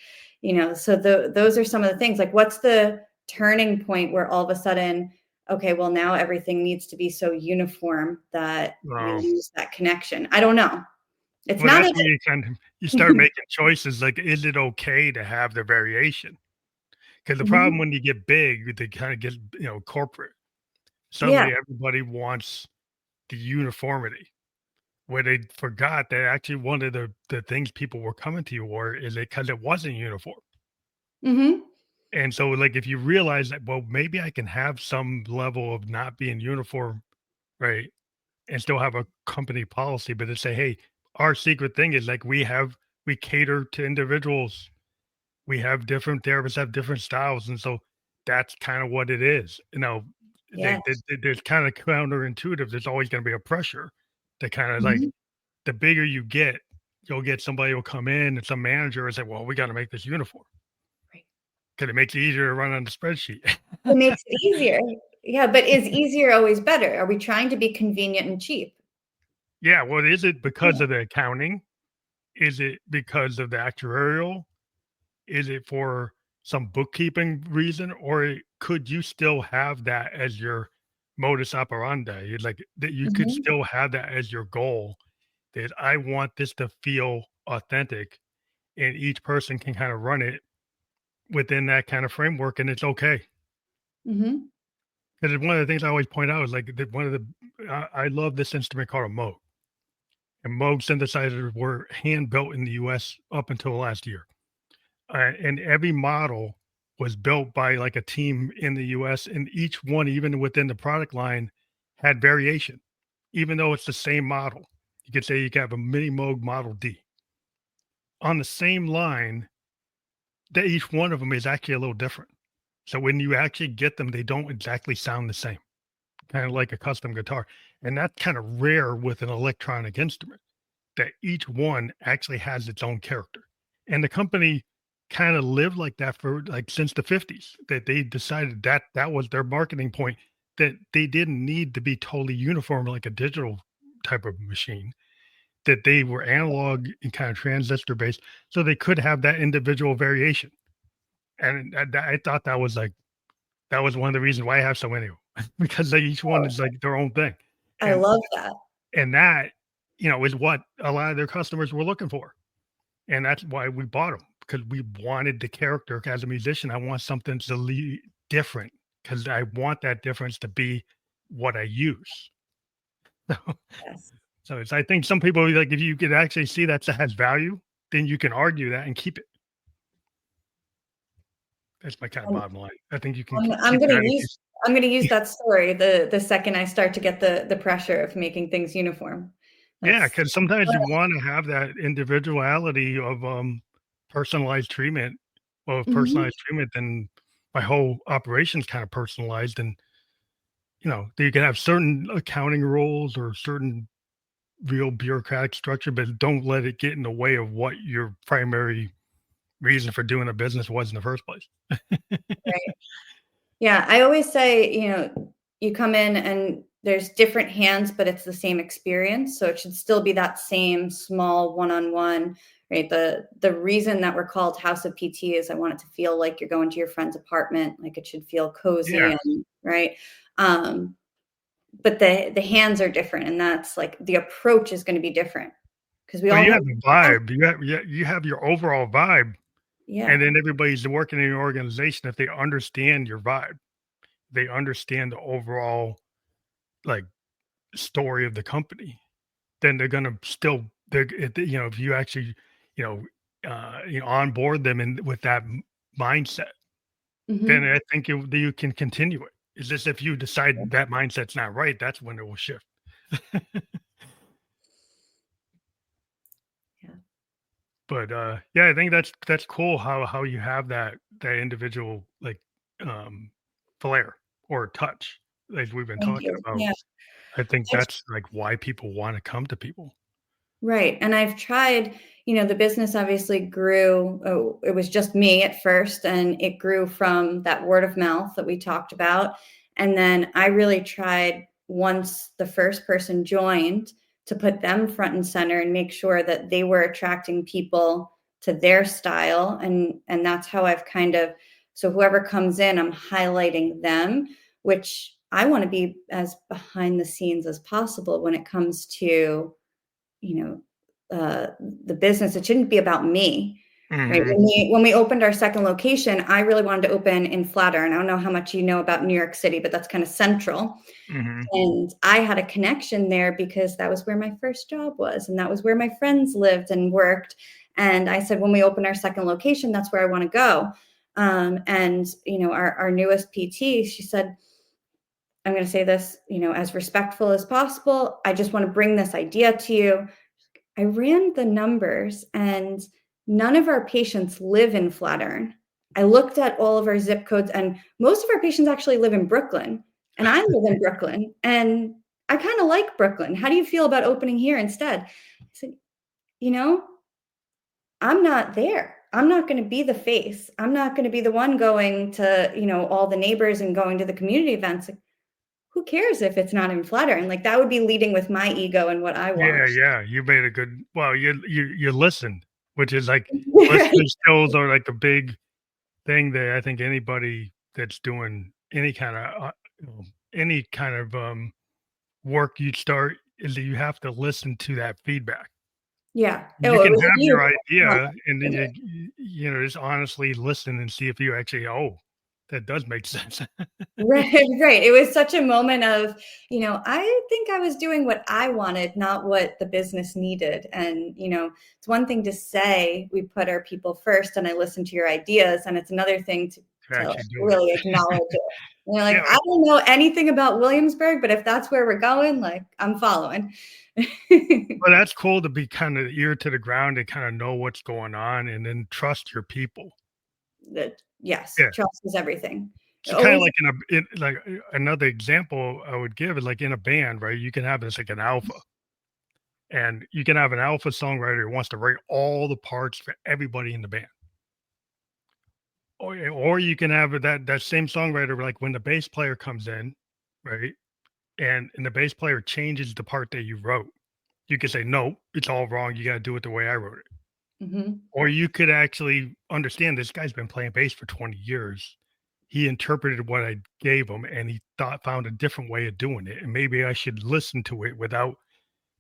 so those are some of the things, like, what's the turning point where all of a sudden, okay, well, now everything needs to be so uniform that we Wow. lose that connection? I don't know. It's Well, not that's a where you start making choices, like, is it okay to have the variation? Because the problem Mhm. when you get big, they kinda get, corporate. Yeah. Suddenly, everybody wants the uniformity, where they forgot that actually one of the things people were coming to you for is it because it wasn't uniform. Mhm. And so, like, if you realize that, well, maybe I can have some level of not being uniform, right? And still have a company policy, but to say, hey, our secret thing is like we cater to individuals. We have different therapists have different styles. And so that's kind of what it is. Yes. There's kind of counterintuitive. There's always going to be a pressure to kind of like Mhm. the bigger you get, you'll get somebody will come in and some manager and say, well, we got to make this uniform Right. because it makes it easier to run on the spreadsheet. It makes it easier. Yeah, but is easier always better? Are we trying to be convenient and cheap? Yeah. Well, is it because Yeah. of the accounting? Is it because of the actuarial? Is it for some bookkeeping reason, or could you still have that as your modus operandi? Like that you could Mhm, still have that as your goal, that I want this to feel authentic and each person can kind of run it within that kind of framework and it's okay. mhm. Because one of the things I always point out is like one of the I love this instrument called a Moog. And Moog synthesizers were hand built in the US up until last year. And every model was built by like a team in the US, and each one, even within the product line, had variation, even though it's the same model. You could say you could have a mini Moog Model D on the same line, that each one of them is actually a little different. So when you actually get them, they don't exactly sound the same, kind of like a custom guitar. And that's kind of rare with an electronic instrument, that each one actually has its own character. And the company kind of lived like that for like since the 50s, that they decided that that was their marketing point, that they didn't need to be totally uniform like a digital type of machine, that they were analog and kind of transistor based, so they could have that individual variation. And I thought that was like that was one of the reasons why I have so many, because they, each one is like their own thing, I and love that. that is what a lot of their customers were looking for, and that's why we bought them, because we wanted the character. As a musician, I want something to different, because I want that difference to be what I use. Yes. So it's, I think some people like, if you could actually see that has value, then you can argue that and keep it. That's my kind of Um, bottom line. I think you can I'm keep gonna that if use I'm gonna use that story the second I start to get the pressure of making things uniform. yeah, That's because sometimes you wanna have that individuality of, personalized treatment. Well, with Mhm. personalized treatment, then my whole operation's kinda personalized, and, you can have certain accounting rules or certain real bureaucratic structure, but don't let it get in the way of what your primary reason for doing a business was in the first place. Right. Yeah, I always say, you come in and there's different hands, but it's the same experience. So it should still be that same small one-on-one, right? The reason that we're called House of PT is I want it to feel like you're going to your friend's apartment, like it should feel cozy Yeah. and right. Um, but the hands are different, and that's like the approach is going to be different because we Well, all you have have the vibe, you have your overall vibe, yeah. and then everybody's working in your organization, if they understand your vibe, they understand the overall, like, story of the company, then they're gonna still if you actually, you know, onboard them and with that mindset, then Mhm. I think you can continue it. It's just if you decide that mindset's not right, that's when it will shift. Yeah. But, yeah, I think that's cool how you have that individual, like, um, flair or touch, like we've been Thank talking you. about. Yeah. I think I've that's, like, why people wanna come to people. Right, and I've tried the business obviously grew it was just me at first, and it grew from that word of mouth that we talked about, and then I really tried once the first person joined to put them front and center and make sure that they were attracting people to their style, and that's how I've kind of so whoever comes in, I'm highlighting them, which I wanna be as behind the scenes as possible when it comes to you know, the business. It shouldn't be about me, right? Mhm, When we opened our second location, I really wanted to open in Flatiron. I don't know how much you know about New York City, but that's kind of central. mhm. And I had a connection there because that was where my first job was, and that was where my friends lived and worked. And I said, when we open our second location, that's where I want to go. And our newest PT, she said, I'm going to say this, as respectful as possible. I just want to bring this idea to you. I ran the numbers and none of our patients live in Flatiron. I looked at all of our zip codes and most of our patients actually live in Brooklyn. And I live in Brooklyn and I kind of like Brooklyn. How do you feel about opening here instead? I said, you know, I'm not there. I'm not going to be the face. I'm not going to be the one going to, all the neighbors and going to the community events. Like, who cares if it's not in Flatiron? Like that would be leading with my ego and what I Yeah, want. yeah, you made a good, well, you listened, which is, like, Right. listening skills are, like, a big thing that I think anybody that's doing any kind of, work you start, is that you have to listen to that feedback. Yeah. You Oh, it can was a have huge your idea and then compliment. just honestly listen and see if you actually, "Oh, that does make sense." Right, right. It was such a moment of, I think I was doing what I wanted, not what the business needed. And, it's one thing to say we put our people first and I listen to your ideas. And it's another thing To to actually do it. really acknowledge it. Yeah, Like, I don't know anything about Williamsburg, but if that's where we're going, like, I'm following. well, that's cool to be kinda ear to the ground and kinda know what's going on and then trust your people. Yes, Yeah. trust is everything. So kind of Always. like another example I would give is like in a band, right? You can have this like an alpha, and you can have an alpha songwriter who wants to write all the parts for everybody in the band. Or you can have that same songwriter, like when the bass player comes in, right? And the bass player changes the part that you wrote. You could say, no, it's all wrong. You got to do it the way I wrote it. Mhm. Or you could actually understand this guy's been playing bass for 20 years. He interpreted what I gave him and he found a different way of doing it. And maybe I should listen to it without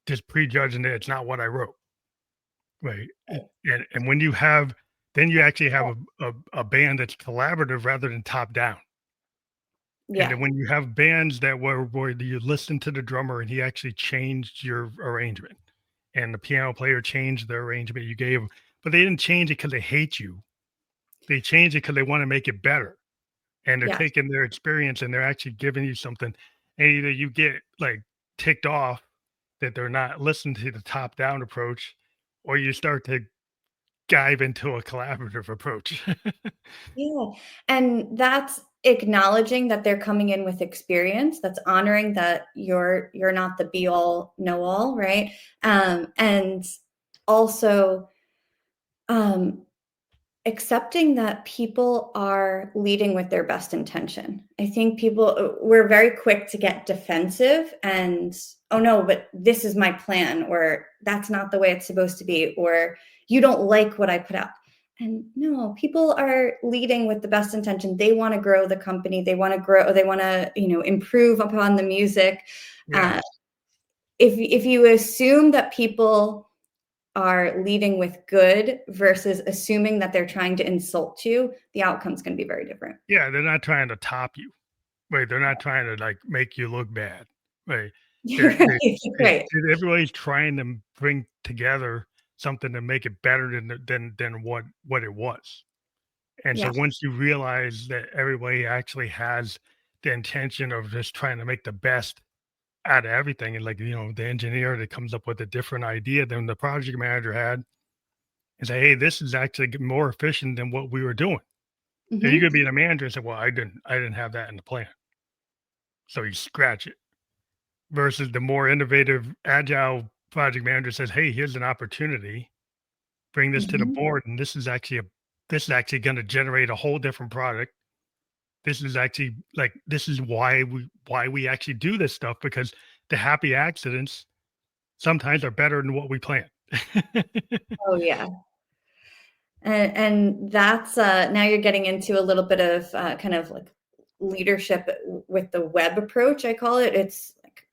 just prejudging that it's not what I wrote. Right. And when you have, then you actually have a band that's collaborative rather than top down. And Yeah. then when you have bands that where you listen to the drummer and he actually changed your arrangement, and the piano player changed the arrangement you gave 'em, but they didn't change it because they hate you. They changed it because they wanna make it better, and they're Yes. taking their experience and they're actually giving you something, and either you get, like, ticked off that they're not listening to the top-down approach, or you start to dive into a collaborative approach. Yeah, and that's acknowledging that they're coming in with experience, that's honoring that you're not the be all, know all, right? And also, um, accepting that people are leading with their best intention. I think we're very quick to get defensive and, "Oh, no, but this is my plan," or "That's not the way it's supposed to be," or "You don't like what I put out." And no, people are leading with the best intention. They wanna grow the company, they wanna, improve upon the music. Yeah. Uh, if you assume that people are leading with good versus assuming that they're trying to insult you, the outcome's gonna be very different. Yeah, they're not trying to top you. Right, they're not trying to, like, make you look bad, right? You're They're right, they you're it's right. everybody's trying to bring together something to make it better than what it was, and so Yeah, once you realize that everybody actually has the intention of just trying to make the best out of everything, and, like, the engineer that comes up with a different idea than the project manager had, and say, "Hey, this is actually more efficient than what we were doing." And you mhm, could be the manager and say, "Well, I didn't have that in the plan." So you scratch it. Versus the more innovative, agile project manager says, "Hey, here's an opportunity. Bring this to the mhm. board, and this is actually gonna generate a whole different product. This is actually like this is why we actually do this stuff because the happy accidents sometimes are better than what we planned." Oh, yeah. And that's, now you're getting into a little bit of, kind of like leadership with the web approach, I call it. It's like,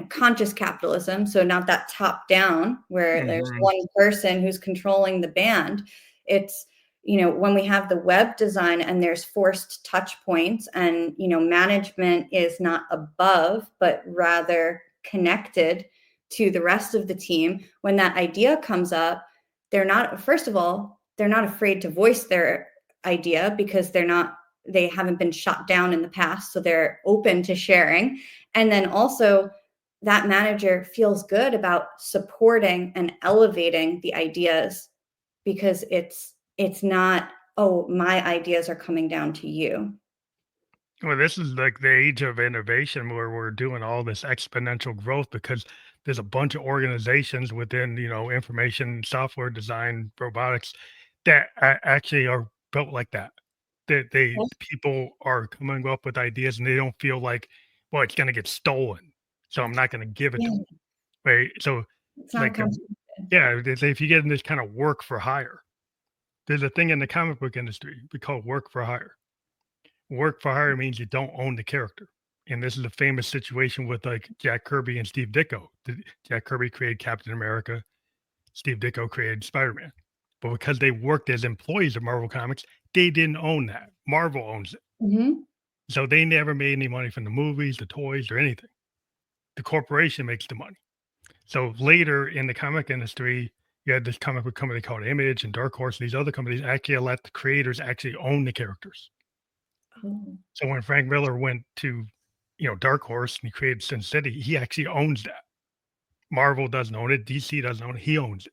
conscious capitalism, so not that top down where there's Mhm. one person who's controlling the band. It's, when we have the web design and there's forced touch points and, management is not above, but rather connected to the rest of the team. When that idea comes up, they're not, first of all, they're not afraid to voice their idea because they haven't been shot down in the past, so they're open to sharing. And then also that manager feels good about supporting and elevating the ideas because it's not, "Oh, my ideas are coming down to you." Well, this is like the age of innovation where we're doing all this exponential growth because there's a bunch of organizations within, information software design, robotics that actually are built like that. That people are coming up with ideas and they don't feel like, well, it's going to get stolen. So I'm not going to give it to Yeah, them. Right. So it's not like, yeah, if you get in this kind of work for hire, there's a thing in the comic book industry we call work for hire. Work for hire means you don't own the character. And this is a famous situation with like Jack Kirby and Steve Ditko. Jack Kirby created Captain America, Steve Ditko created Spider-Man. But because they worked as employees of Marvel Comics, they didn't own that. Marvel owns it. Mhm, So they never made any money from the movies, the toys, or anything. The corporation makes the money. So later in the comic industry, you had this comic book company called Image and Dark Horse, and these other companies actually let the creators actually own the characters. oh, So when Frank Miller went to, Dark Horse and he created Sin City, he actually owns that. Marvel doesn't own it, DC doesn't own it, he owns it.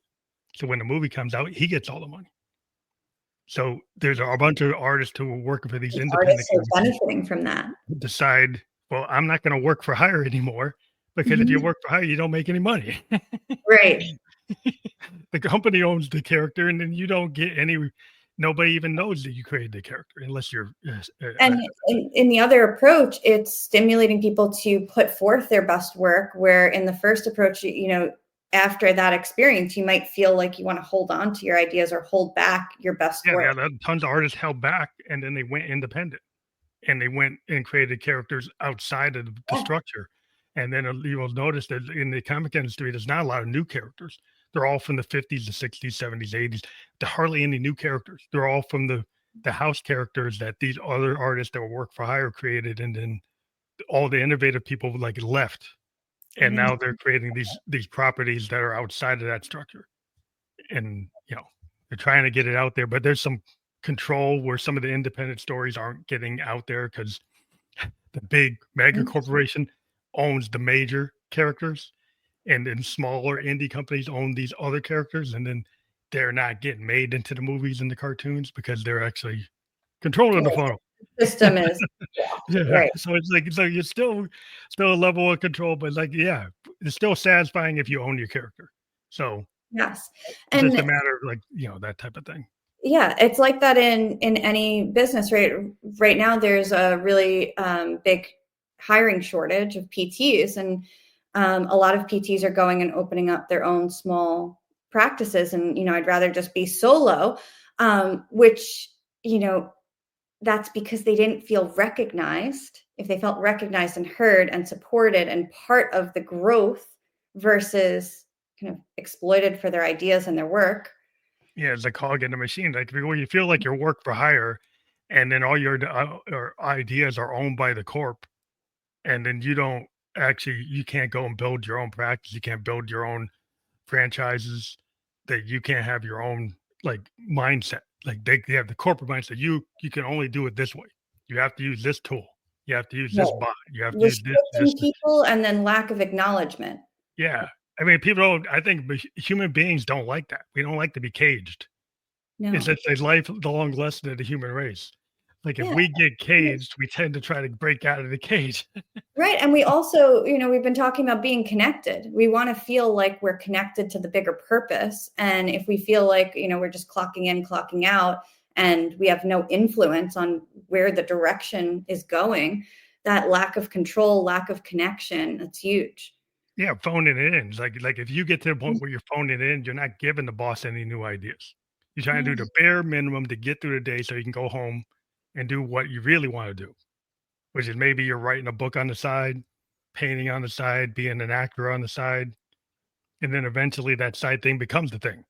So when the movie comes out, he gets all the money. So there's a bunch of artists who are working for these And independent artists are companies benefiting from that. who decide, well, I'm not going to work for hire anymore because if you Mhm. work for hire, you don't make any money. Right. The company owns the character, and then you don't get any. Nobody even knows that you created the character unless you're. And in the other approach, it's stimulating people to put forth their best work, where in the first approach, after that experience, you might feel like you want to hold on to your ideas or hold back your best Yeah, work. yeah. Tons of artists held back, and then they went independent, and they went and created characters outside of the Yeah. structure. And then you will notice that in the comic industry, there's not a lot of new characters. They're all from the 50s, the 60s, 70s, 80s. There hardly any new characters. They're all from the house characters that these other artists that work for hire created, and then all the innovative people like left, and Yeah. now they're creating these properties that are outside of that structure. And they're trying to get it out there, but there's some control where some of the independent stories aren't getting out there because the big mega corporation owns the major characters, and then smaller indie companies own these other characters, and then they're not getting made into the movies and the cartoons because they're actually controlling the funnel. System is Yeah, right. so it's like you're still a level of control, but like, yeah, it's still satisfying if you own your character. So Yes. it's just a And matter of like, that type of thing. yeah, it's like that in any business, right? Right now, there's a really big hiring shortage of PTs, and a lot of PTs are going and opening up their own small practices. And I'd rather just be solo, which that's because they didn't feel recognized. If they felt recognized and heard and supported and part of the growth versus kind of exploited for their ideas and their work. Yeah, it's a cog in the machine. Like when you feel like you're work for hire, and then all your ideas are owned by the corp, and then you can't go and build your own practice. You can't build your own franchises. That you can't have your own like mindset. Like they have the corporate mindset. You can only do it this way. You have to use this tool. You have to use this Right. bot. You have to use this. Restricting people and then lack of acknowledgement. Yeah. I mean, people don't. I think human beings don't like that. We don't like to be caged. It's No. a lifelong lesson of the human race. Like, if Yeah. we get caged, we tend to try to break out of the cage. Right. And we also, we've been talking about being connected. We want to feel like we're connected to the bigger purpose. And if we feel like, we're just clocking in, clocking out, and we have no influence on where the direction is going, that lack of control, lack of connection, that's huge. Yeah, phoning it in. It's like, if you get to the point where you're phoning it in, you're not giving the boss any new ideas. You're trying to do the Yes. bare minimum to get through the day so you can go home and do what you really wanna do, which is maybe you're writing a book on the side, painting on the side, being an actor on the side, and then eventually that side thing becomes the thing.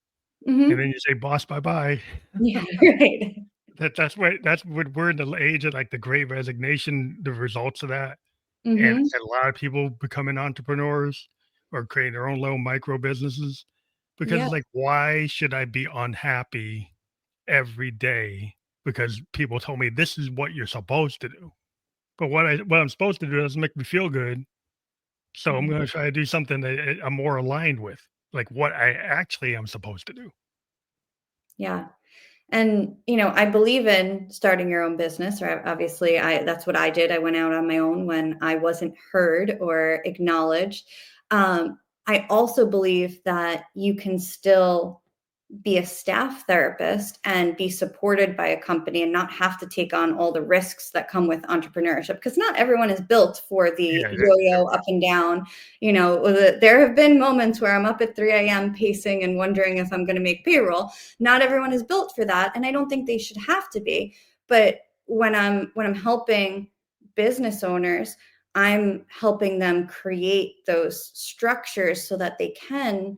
And Hmm. then you say, "Boss, bye-bye." Yeah. Right. That's what we're in the age of, like, the great resignation, the results of that, Hmm. and a lot of people becoming entrepreneurs or creating their own little micro businesses because Yeah. it's like, why should I be unhappy every day because people told me this is what you're supposed to do, but what I'm supposed to do doesn't make me feel good, so I'm Mhm. gonna try to do something that I'm more aligned with, like what I actually am supposed to do. Yeah. And, I believe in starting your own business, or obviously that's what I did. I went out on my own when I wasn't heard or acknowledged. I also believe that you can still be a staff therapist and be supported by a company and not have to take on all the risks that come with entrepreneurship, because not everyone is built for the Yeah, yo-yo up and down. There have been moments where I'm up at 3 a.m. pacing and wondering if I'm going to make payroll. Not everyone is built for that, and I don't think they should have to be. But when I'm helping business owners, I'm helping them create those structures so that they can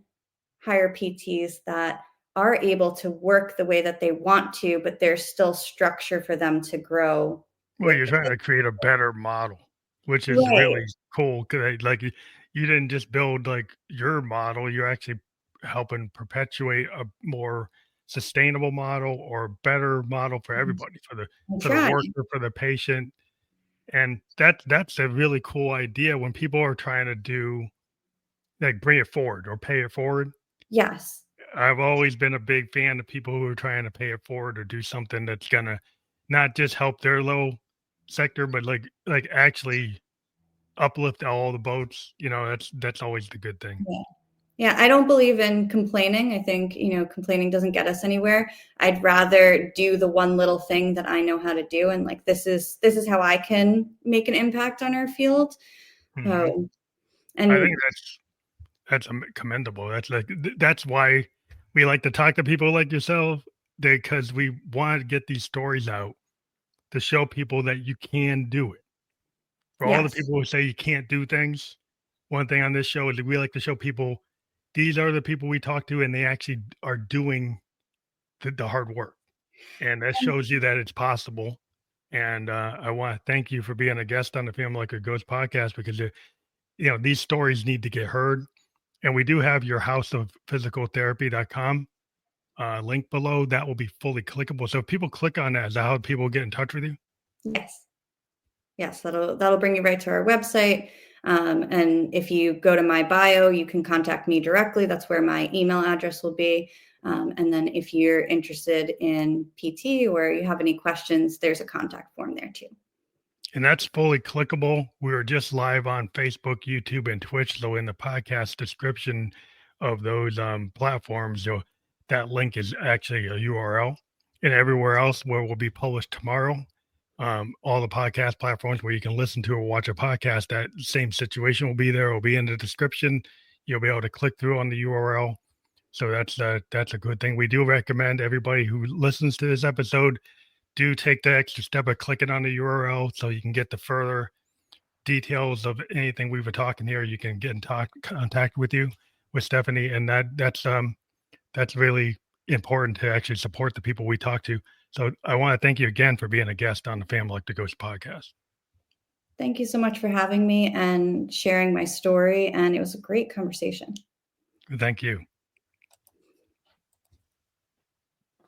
hire PTs that are able to work the way that they want to, but there's still structure for them to grow well, with you're the trying to create a better model, which is right. really cool because like you didn't just build like your model, you're actually helping perpetuate a more sustainable model or better model for everybody, I'm for the trying. worker, for the patient. And that's a really cool idea when people are trying to do like bring it forward or pay it forward. Yes. I've always been a big fan of people who are trying to pay it forward or do something that's gonna not just help their little sector, but like actually uplift all the boats. That's always the good thing. Yeah. Yeah, I don't believe in complaining. I think, complaining doesn't get us anywhere. I'd rather do the one little thing that I know how to do, and like this is how I can make an impact on our field. Mhm. So, I think and that's commendable. That's why we like to talk to people like yourself, because we want to get these stories out to show people that you can do it. For all the yes. people who say you can't do things, one thing on this show is that we like to show people these are the people we talk to, and they actually are doing the hard work, and that shows you that it's possible. And I want to thank you for being a guest on the Family Like a Ghost podcast, because these stories need to get heard. And we do have your house of physical therapy.com link below. That will be fully clickable. So if people click on that, is that how people get in touch with you? Yes. Yes, that'll bring you right to our website. And if you go to my bio, you can contact me directly. That's where my email address will be. And then if you're interested in PT or you have any questions, there's a contact form there too. And that's fully clickable. We are just live on Facebook, YouTube, and Twitch. So in the podcast description of those platforms, that link is actually a URL. And everywhere else where will be published tomorrow, all the podcast platforms where you can listen to or watch a podcast, that same situation will be there. It'll be in the description. You'll be able to click through on the URL. So that's a good thing. We do recommend everybody who listens to this episode do take the extra step of clicking on the URL so you can get the further details of anything we were talking here. You can get in contact with Stephanie, and that's really important to actually support the people we talk to. So I want to thank you again for being a guest on the Family Like the Ghost podcast. Thank you so much for having me and sharing my story. And it was a great conversation. Thank you.